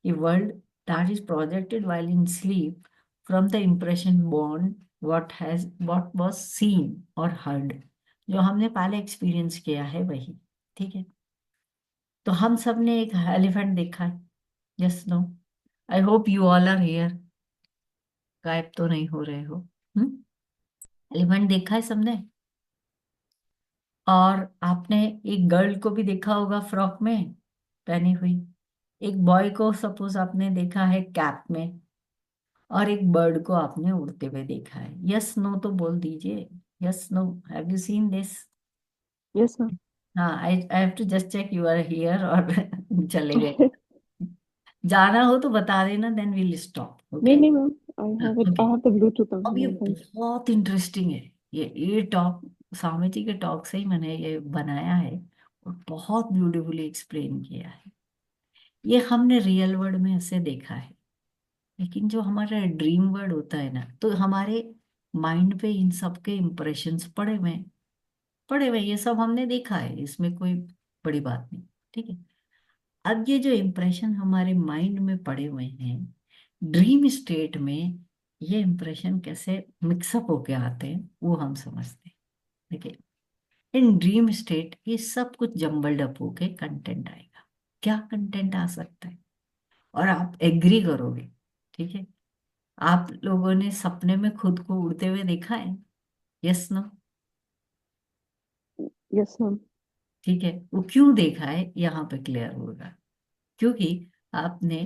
कि world that is projected while in sleep from the impression born what was scene और हर्ड, जो हमने पहले एक्सपीरियंस किया है वही, ठीक है। तो हम सब ने एक एलिफेंट देखा है, yes no? I hope you all are here, गायब तो नहीं हो रहे हो। एलिफेंट देखा है सबने? और आपने एक गर्ल को भी देखा होगा फ्रॉक में पहनी हुई, एक बॉय को सपोज आपने देखा है कैप में, और एक बर्ड को आपने उड़ते हुए देखा है। यस नो तो बोल दीजिए, yes no, have you seen this? Yes, ma'am. हाँ, I have to just check you are here और चले गए। जाना हो तो बता देना, देन वील स्टॉप, नहीं ओके? नहीं ma'am, I have it, okay, I have the Bluetooth on अब ये माय फोन। बहुत इंटरेस्टिंग है। ये टॉक स्वामी जी के टॉक से ही मैंने ये बनाया है और बहुत ब्यूटीफुली एक्सप्लेन किया है। ये हमने रियल वर्ल्ड में ऐसे देखा है, लेकिन जो हमारा ड्रीम वर्ल्ड होता है ना, तो हमारे माइंड पे इन सब के इम्प्रेशंस पड़े हुए ये सब हमने देखा है, इसमें कोई बड़ी बात नहीं, ठीक है। अब ये जो इम्प्रेशन हमारे माइंड में पड़े हुए हैं, ड्रीम स्टेट में ये इम्प्रेशन कैसे मिक्सअप होके आते हैं वो हम समझते हैं। देखिए, इन ड्रीम स्टेट ये सब कुछ जम्बल्ड अप होके कंटेंट आएगा। क्या कंटेंट आ सकता है? और आप एग्री करोगे, ठीक है। आप लोगों ने सपने में खुद को उड़ते हुए देखा है? Yes no? Yes ma'am. ठीक है, वो क्यों देखा है यहाँ पे क्लियर होगा। क्योंकि आपने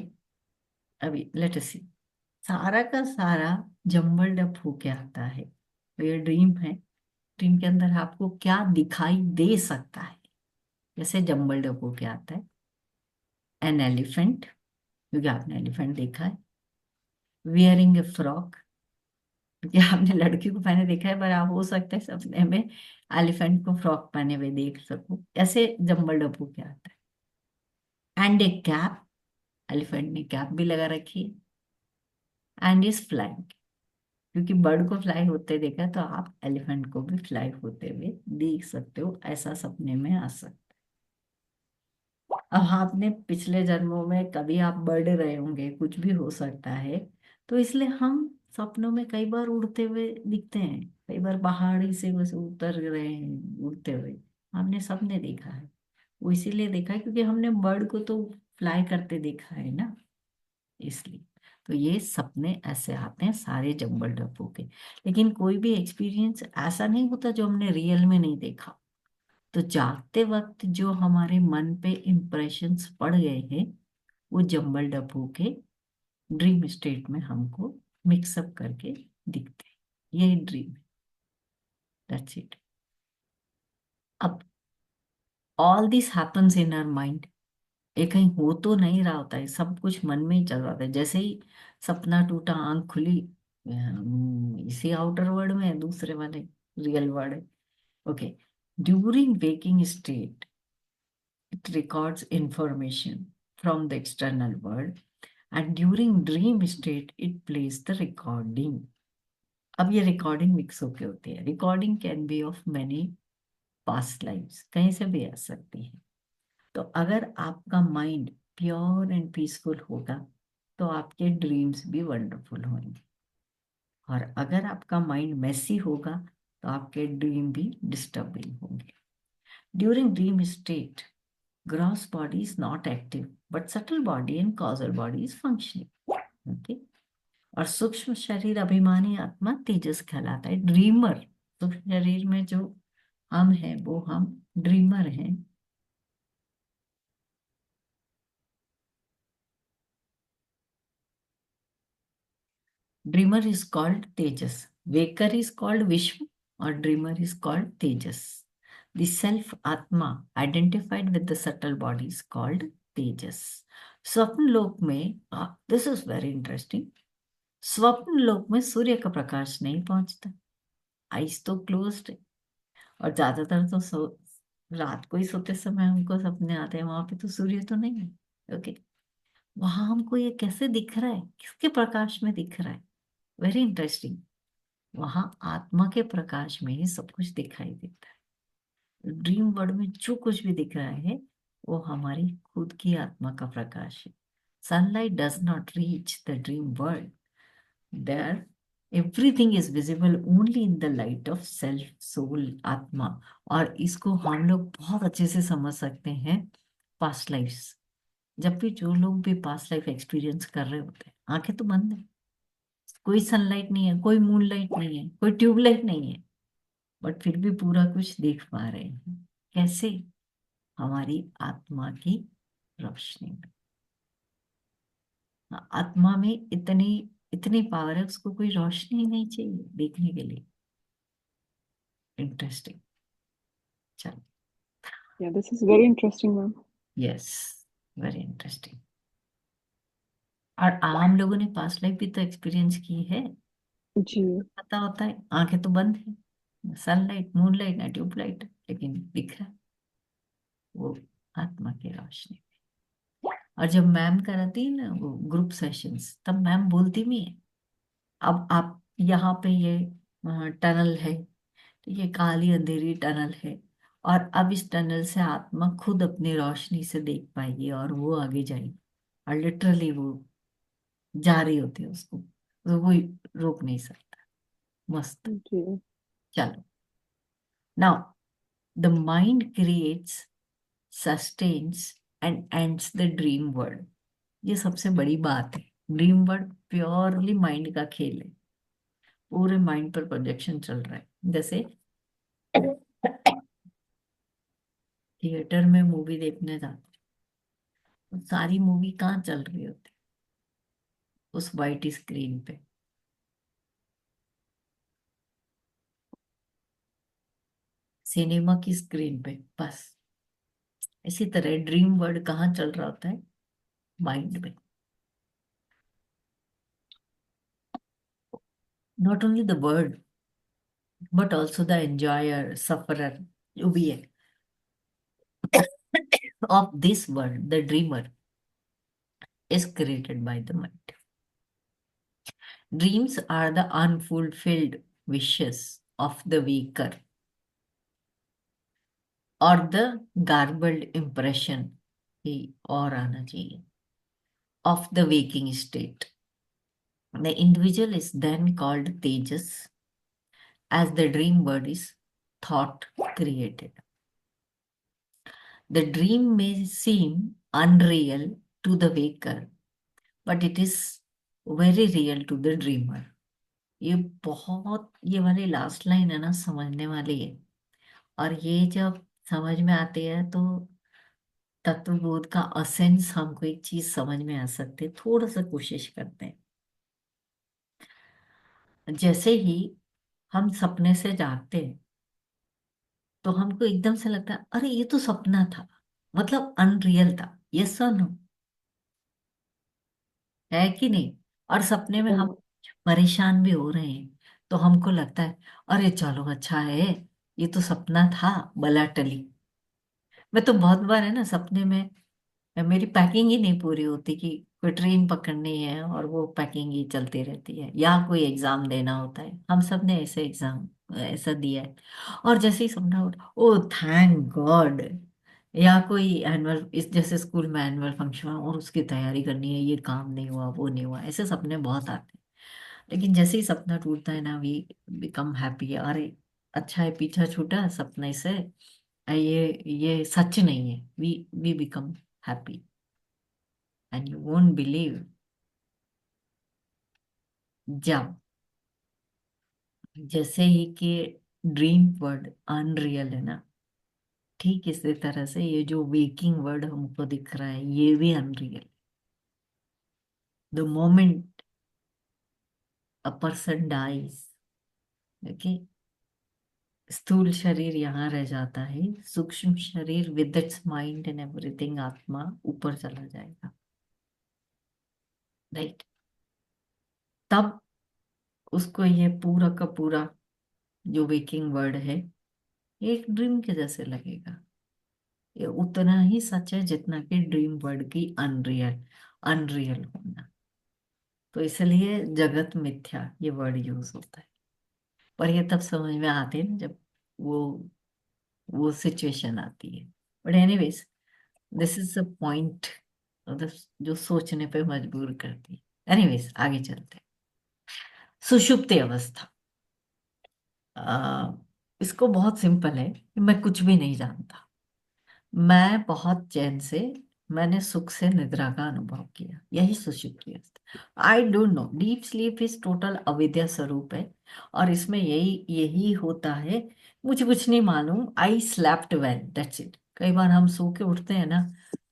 अभी लेट अस सी, सारा का सारा जम्बल्ड अप होके आता है, तो ये ड्रीम है। ड्रीम के अंदर आपको क्या दिखाई दे सकता है? जैसे जंबल डब्बू क्या आता है, एन एलिफेंट, क्योंकि आपने एलिफेंट देखा है, वियरिंग ए फ्रॉक, क्योंकि आपने लड़की को पहने देखा है, पर आप हो सकता है सपने में एलिफेंट को फ्रॉक पहने हुए देख सको। ऐसे जंबल डब्बू क्या आता है, एंड ए कैप, एलिफेंट ने कैप भी लगा रखी है, एंड इज फ्लाइंग, क्योंकि बर्ड को फ्लाई होते देखा तो आप एलिफेंट को भी फ्लाई होते हुए देख सकते हो, ऐसा सपने में आ सकता है। अब आपने पिछले जन्मों में कभी आप बर्ड रहे होंगे, कुछ भी हो सकता है, तो इसलिए हम सपनों में कई बार उड़ते हुए दिखते हैं, कई बार पहाड़ी से बस उतर रहे हैं उड़ते हुए, आपने सपने देखा है। वो इसीलिए देखा है क्योंकि हमने बर्ड को तो फ्लाई करते देखा है ना, इसलिए। तो ये सपने ऐसे आते हैं सारे जंगल डब्बों के। लेकिन कोई भी एक्सपीरियंस ऐसा नहीं होता जो हमने रियल में नहीं देखा। तो जागते वक्त जो हमारे मन पे इम्प्रेशंस पड़ गए हैं, वो जंगल डब्बों के ड्रीम स्टेट में हमको मिक्सअप करके दिखते हैं। यही ड्रीम है, दैट्स इट। अब all this happens in our mind, ये कहीं हो तो नहीं रहा होता है, सब कुछ मन में ही चल रहा था। जैसे ही सपना टूटा, आंख खुली, इसी आउटर वर्ल्ड में है, दूसरे वाले रियल वर्ल्ड है। Okay, during waking state it records information from the external world, and during dream state it place the recording. अब ये रिकॉर्डिंग मिक्स होके होती है। Recording can be of many past lives, कहीं से भी आ सकती है। तो अगर आपका माइंड प्योर एंड पीसफुल होगा तो आपके ड्रीम्स भी वंडरफुल होंगे, और अगर आपका माइंड मेसी होगा तो आपके ड्रीम भी डिस्टर्बिंग होंगे। During dream state gross body is not active but subtle body and causal body is functioning. Okay, और सूक्ष्म शरीर अभिमानी आत्मा तेजस कहलाता है, ड्रीमर। सूक्ष्म शरीर में जो हम हैं वो हम ड्रीमर हैं। ड्रीमर इज कॉल्ड तेजस, वेकर इज कॉल्ड विश्व, और ड्रीमर इज कॉल्ड तेजस। द सेल्फ आत्मा identified with the subtle body is called तेजस। स्वप्न लोक में, दिस इज वेरी इंटरेस्टिंग, स्वप्न लोक में सूर्य का प्रकाश नहीं पहुंचता, आइज तो क्लोज्ड है, और ज्यादातर तो रात को ही सोते समय हमको सपने आते हैं, वहां पे तो सूर्य तो नहीं है। ओके, वहां हमको ये कैसे दिख रहा है, किसके प्रकाश में दिख रहा है? Very interesting. वहां आत्मा के प्रकाश में ही सब कुछ दिखाई देता है। ड्रीम वर्ल्ड में जो कुछ भी दिख रहा है वो हमारी खुद की आत्मा का प्रकाश है। Sunlight does not reach the dream world, there everything is visible only in the light of self soul, atma. और इसको हम लोग बहुत अच्छे से समझ सकते हैं पास्ट लाइफ्स। जब भी जो लोग भी पास्ट लाइफ एक्सपीरियंस कर रहे होते हैं, आंखें तो बंद है, कोई सनलाइट नहीं है, कोई मूनलाइट नहीं है, कोई ट्यूबलाइट नहीं है, बट फिर भी पूरा कुछ देख पा रहे हैं। कैसे? हमारी आत्मा की रोशनी में। आत्मा में इतनी इतनी पावर है, उसको कोई रोशनी ही नहीं चाहिए देखने के लिए। इंटरेस्टिंग। चलो, Yeah, this is very interesting, ma'am. Yes, very interesting. और आम लोगों ने पास्ट लाइफ भी तो एक्सपीरियंस की है, जी। पता होता है। आंखें तो बंद है, सनलाइट मूनलाइट ना ट्यूबलाइट, लेकिन दिख रहा है वो आत्मा की रोशनी। और जब मैम कराती है ना वो ग्रुप सेशंस, तब मैम बोलती भी है, अब आप यहाँ पे ये टनल है, तो ये काली अंधेरी टनल है, और अब इस टनल से आत्मा खुद अपनी रोशनी से देख पाएगी और वो आगे जाएगी। और लिटरली वो जा रही होती है उसको, तो कोई रोक नहीं सकता। मस्त। जी। चलो, now the mind creates, sustains and ends the dream world. ये सबसे बड़ी बात है। ड्रीम वर्ल्ड प्योरली माइंड का खेल है, पूरे माइंड पर प्रोजेक्शन चल रहा है। जैसे थिएटर में मूवी देखने जाते हैं, तो सारी मूवी कहाँ चल रही होती है? उस वाइट स्क्रीन पे। सिनेमा की स्क्रीन पे बस। इसी तरह ड्रीम वर्ड कहाँ चल रहा होता है? माइंड में। Not only the word but also the enjoyer sufferer जो भी है of this world, the dreamer is created by the mind. Dreams are the unfulfilled wishes of the waker or the garbled impression ही और आना चाहिए of the waking state. The individual is then called Tejas as the dream world is thought created. The dream may seem unreal to the waker, but it is very real to the dreamer. ये बहुत, ये वाली last line है ना, समझने वाली है। और ये जब समझ में आती है तो तत्वबोध का असेंस हमको एक चीज समझ में आ सकती है। थोड़ा सा कोशिश करते हैं। जैसे ही हम सपने से जागते हैं तो हमको एकदम से लगता है अरे ये तो सपना था, मतलब अनरियल था। यस और नो, है कि नहीं? और सपने में हम Yeah. परेशान भी हो रहे हैं तो हमको लगता है अरे चलो अच्छा है, ये तो सपना था, बला टली। मैं तो बहुत बार है ना सपने में मेरी पैकिंग ही नहीं पूरी होती कि कोई ट्रेन पकड़नी है और वो पैकिंग ही चलती रहती है, या कोई एग्जाम देना होता है। हम सब ने ऐसे एग्जाम ऐसा दिया है। और जैसे ही सपना उठा, ओ थैंक गॉड, या कोई एनुअल, इस जैसे स्कूल में एनुअल फंक्शन और उसकी तैयारी करनी है, ये काम नहीं हुआ वो नहीं हुआ, ऐसे सपने बहुत आते हैं। लेकिन जैसे ही सपना टूटता है ना, वी बिकम हैप्पी। अरे अच्छा है पीछा छूटा सपने से, ये सच नहीं है। We become happy. And you won't believe, जब जैसे ही कि ड्रीम वर्ड अनरियल है ना, ठीक इसी तरह से ये जो वेकिंग वर्ड हमको दिख रहा है ये भी unreal. The moment a person dies, okay, स्थूल शरीर यहाँ रह जाता है, सूक्ष्म शरीर with its mind and everything, आत्मा ऊपर चला जाएगा, राइट? तब उसको ये पूरा का पूरा जो वेकिंग वर्ड है एक ड्रीम के जैसे लगेगा। ये उतना ही सच है जितना कि ड्रीम वर्ड की अनरियल, अनरियल होना। तो इसलिए जगत मिथ्या ये वर्ड यूज होता है। पर ये तब समझ में आते हैं ना जब वो वो सिचुएशन आती है। But anyways, this is a point जो सोचने पे मजबूर करती है। एनीवेज आगे चलते हैं। सुषुप्ति अवस्था, आ, इसको बहुत सिंपल है कि मैं कुछ भी नहीं जानता, मैं बहुत चैन से, मैंने सुख से निद्रा का अनुभव किया, यही सुषुप्ति अवस्था। I don't know, deep sleep is total अविद्या स्वरूप है और इसमें यही यही होता है। मुझे कुछ नहीं मालूम, आई स्लैप्ट वेल, दैट्स इट। कई बार हम सो के उठते हैं ना,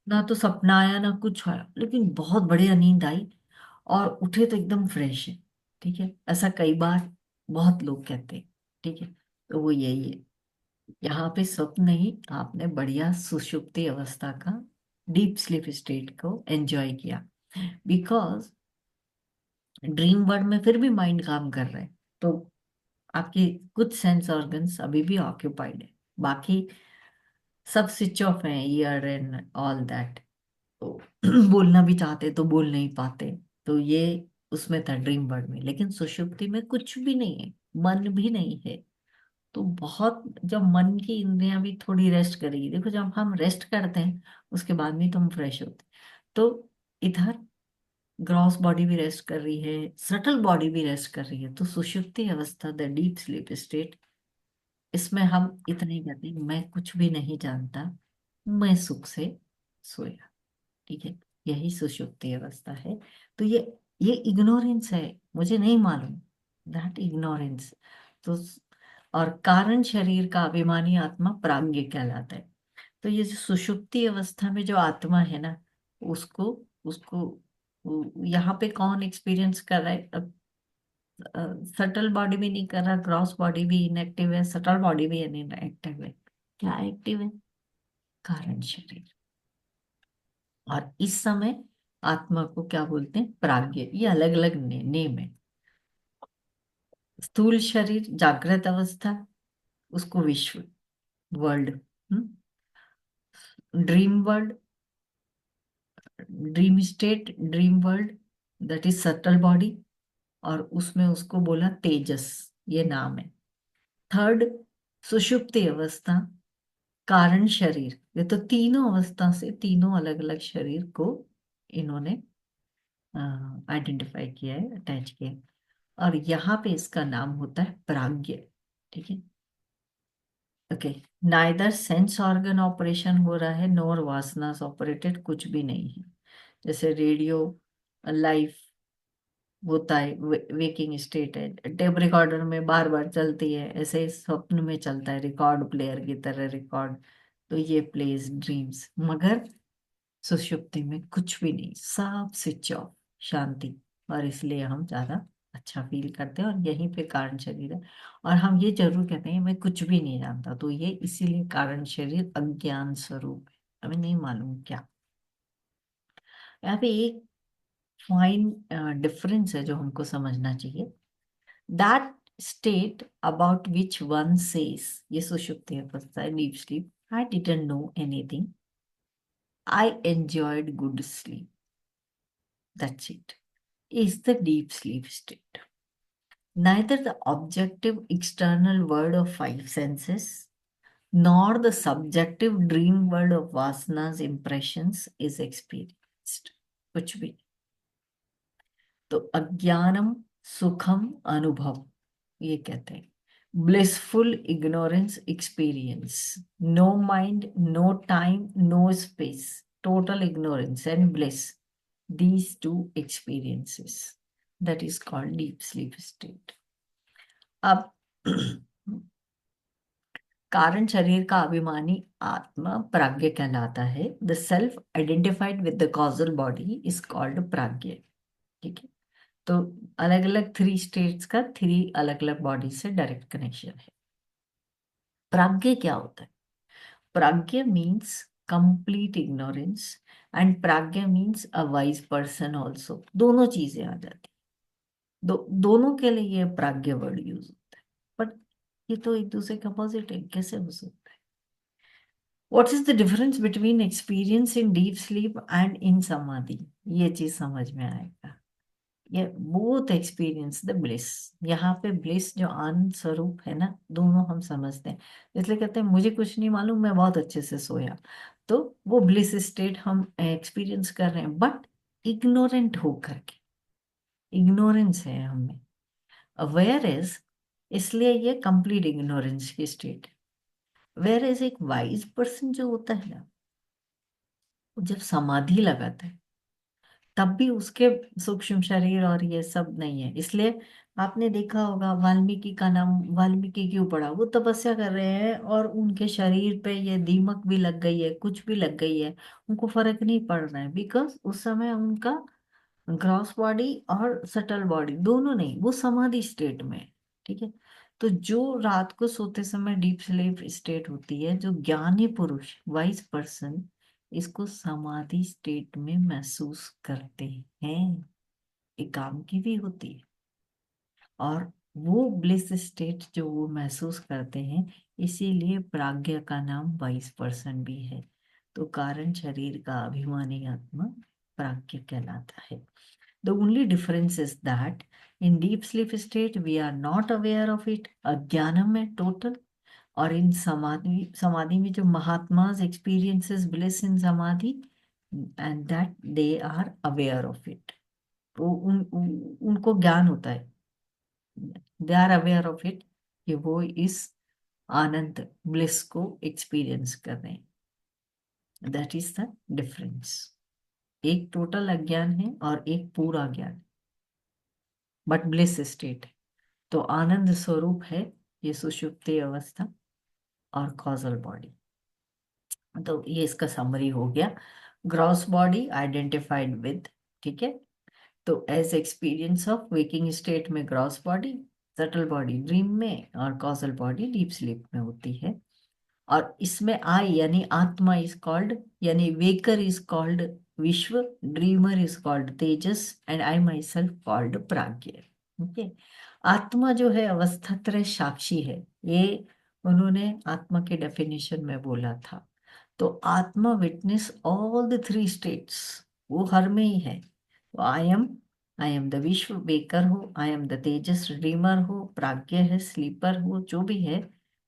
ना तो सपना आया ना कुछ आया, लेकिन बहुत बढ़िया नींद आई और उठे तो एकदम फ्रेश है। ठीक है, ऐसा कई बार बहुत लोग कहते हैं। ठीक है, तो वो यही है। यहाँ पे स्वप्न नहीं, आपने बढ़िया सुषुप्ति अवस्था का, डीप स्लीप स्टेट को एंजॉय किया। बिकॉज ड्रीम वर्ल्ड में फिर भी माइंड काम कर रहा है, तो आपके कुछ सेंस ऑर्गन्स अभी भी ऑक्यूपाइड है, बाकी सब स्विच ऑफ है, ईयर एंड ऑल दैट। तो बोलना भी चाहते तो बोल नहीं पाते। तो ये उसमें था ड्रीम वर्ल्ड में। लेकिन सुषुप्ति में कुछ भी नहीं है, मन भी नहीं है। तो बहुत, जब मन की इंद्रियां भी थोड़ी रेस्ट करेगी, देखो जब हम रेस्ट करते हैं उसके बाद भी तो हम फ्रेश होते हैं। तो इधर ग्रॉस बॉडी भी रेस्ट कर रही है, सटल बॉडी भी रेस्ट कर रही है। तो सुषुप्ति अवस्था, द डीप स्लीप स्टेट, इसमें हम इतना ही कहते हैं मैं कुछ भी नहीं जानता, मैं सुख से सोया। ठीक है, यही सुषुप्ति अवस्था है। तो ये इग्नोरेंस है, मुझे नहीं मालूम, दैट इग्नोरेंस। तो और कारण शरीर का अभिमानी आत्मा प्राज्ञ कहलाता है। तो ये जो सुषुप्ति अवस्था में जो आत्मा है ना, उसको उसको यहाँ पे कौन एक्सपीरियंस कर रहा है? अब सटल बॉडी भी नहीं कर रहा, ग्रॉस बॉडी भी इनएक्टिव है, सटल बॉडी भी इनएक्टिव है। क्या एक्टिव है? कारण शरीर। और इस समय आत्मा को क्या बोलते हैं? प्राज्ञ। ये अलग अलग नेम है। स्थूल शरीर जागृत अवस्था, उसको विश्व, world, dream world, dream state, dream world, that is subtle body, और उसमें उसको बोला तेजस, ये नाम है। थर्ड, सुषुप्ति अवस्था, कारण शरीर। ये तो तीनों अवस्था से तीनों अलग अलग शरीर को इन्होंने आइडेंटिफाई किया है, अटैच किया है। और यहाँ पे इसका नाम होता है प्राज्ञ। ठीक है, okay. Neither sense organ operation हो रहा है, नोर वासनास ऑपरेटेड, कुछ भी नहीं है। जैसे रेडियो लाइफ होता है, वेकिंग स्टेट है, टेप रिकॉर्डर में बार बार चलती है, ऐसे ही स्वप्न में चलता है, रिकॉर्ड प्लेयर की तरह रिकॉर्ड, तो ये प्लेज ड्रीम्स। मगर सुषुप्ति में कुछ भी नहीं, सब स्विच ऑफ, शांति। और इसलिए हम ज्यादा अच्छा फील करते हैं, और यहीं पे कारण शरीर है। और हम ये जरूर कहते हैं मैं कुछ भी नहीं जानता, तो ये इसीलिए कारण शरीर अज्ञान स्वरूप है, हमें नहीं मालूम क्या। यहाँ पे एक फाइन डिफरेंस है जो हमको समझना चाहिए। That state about which one says, ये सुषुप्ति अवस्था है, deep sleep, I didn't know anything, I enjoyed good sleep, that's it, is the deep sleep state. Neither the objective external world of five senses nor the subjective dream world of vasanas impressions is experienced. कुछ भी। तो अज्ञानम सुखम अनुभव, ये कहते हैं। Blissful ignorance experience, no mind, no time, no space, total ignorance and bliss, these two experiences, that is called deep sleep state. अब कारण शरीर का अभिमानी आत्मा प्राज्ञ कहलाता है। The self identified with the causal body is called प्राज्ञ। ठीक है, तो अलग अलग 3 स्टेट्स का 3 अलग अलग बॉडी से डायरेक्ट कनेक्शन है। प्राज्ञ क्या होता है? प्राज्ञ मीन्स कंप्लीट इग्नोरेंस, एंड प्राज्ञ means a wise person also. दोनों चीजें आ जाती, दोनों के लिए ये प्राज्ञ वर्ड यूज होता है। बट ये तो एक दूसरे के अपोजिट है, कैसे हो सकता है? What is the difference between experience in deep sleep and in समाधि? ये चीज समझ में आएगा। ये बोथ एक्सपीरियंस द ब्लिस। यहाँ पे ब्लिस जो आनंद स्वरूप है ना, दोनों हम समझते हैं। इसलिए कहते हैं मुझे कुछ नहीं मालूम, मैं बहुत अच्छे से सोया, तो वो ब्लिस स्टेट हम एक्सपीरियंस कर रहे हैं, बट इग्नोरेंट होकर के। इग्नोरेंस है हमें, अवेयर इज, इसलिए ये कंप्लीट इग्नोरेंस की स्टेट है। वेयर इज एक वाइज पर्सन जो होता है ना, वो जब समाधि लगाता है तब भी उसके सूक्ष्म शरीर और ये सब नहीं है। इसलिए आपने देखा होगा वाल्मीकि का नाम वाल्मीकि क्यों पड़ा? वो तपस्या कर रहे हैं और उनके शरीर पे ये दीमक भी लग गई है, कुछ भी लग गई है, उनको फर्क नहीं पड़ रहा है, बिकॉज उस समय उनका ग्रॉस बॉडी और सटल बॉडी दोनों नहीं, वो समाधि स्टेट में है। ठीक है, तो जो रात को सोते समय डीप स्लीप स्टेट होती है, जो ज्ञानी पुरुष वाइज पर्सन इसको समाधि स्टेट में महसूस करते हैं, एक काम की भी होती है। और वो ब्लिस स्टेट जो वो महसूस करते हैं, इसीलिए प्राज्ञ का नाम वाइज पर्सन भी है। तो कारण शरीर का अभिमानी आत्मा प्राज्ञ कहलाता है। The only difference is that in deep sleep state we are not aware of it, अज्ञानम है टोटल। और इन समाधि समाधि में जो महात्माज experiences bliss in समाधि, and that they are aware of it, वो उनको ज्ञान होता है, they are aware of it, कि वो इस आनंद ब्लिस को एक्सपीरियंस कर रहे हैं। That is the difference. एक टोटल अज्ञान है और एक पूरा ज्ञान, बट ब्लिस स्टेट है। तो आनंद स्वरूप है ये सुषुप्ति अवस्था और कॉजल बॉडी। तो ये इसका समरी हो गया। ग्रॉस बॉडी आइडेंटिफाइड विद, ठीक है, तो as experience of waking state में gross body, subtle body dream में, और कॉजल बॉडी डीप स्लीप में होती है। और इसमें आई यानी आत्मा इज कॉल्ड, यानी वेकर इज कॉल्ड विश्व, dreamer is called Tejas, and I my self called प्राज्ञ। ओके, आत्मा जो है अवस्थात्रय साक्षी है, ये उन्होंने आत्मा के डेफिनेशन में बोला था। तो आत्मा witness all the three states, वो हर में ही है। तो आई एम द विश्व, बेकर हो, आई एम द तेजस ड्रीमर हो, प्राज्ञ है स्लीपर हो, जो भी है।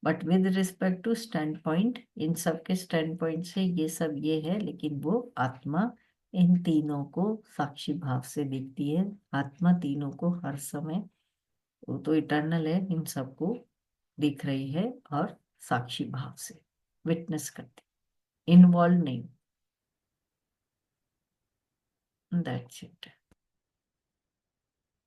But with respect to standpoint, इन सब के स्टैंड पॉइंट से ये सब ये है, लेकिन वो आत्मा इन तीनों को साक्षी भाव से देखती है। आत्मा तीनों को हर समय, वो तो इटर्नल है, इन सबको देख रही है और साक्षी भाव से विटनेस करती, इन्वॉल्व नहीं। That's it.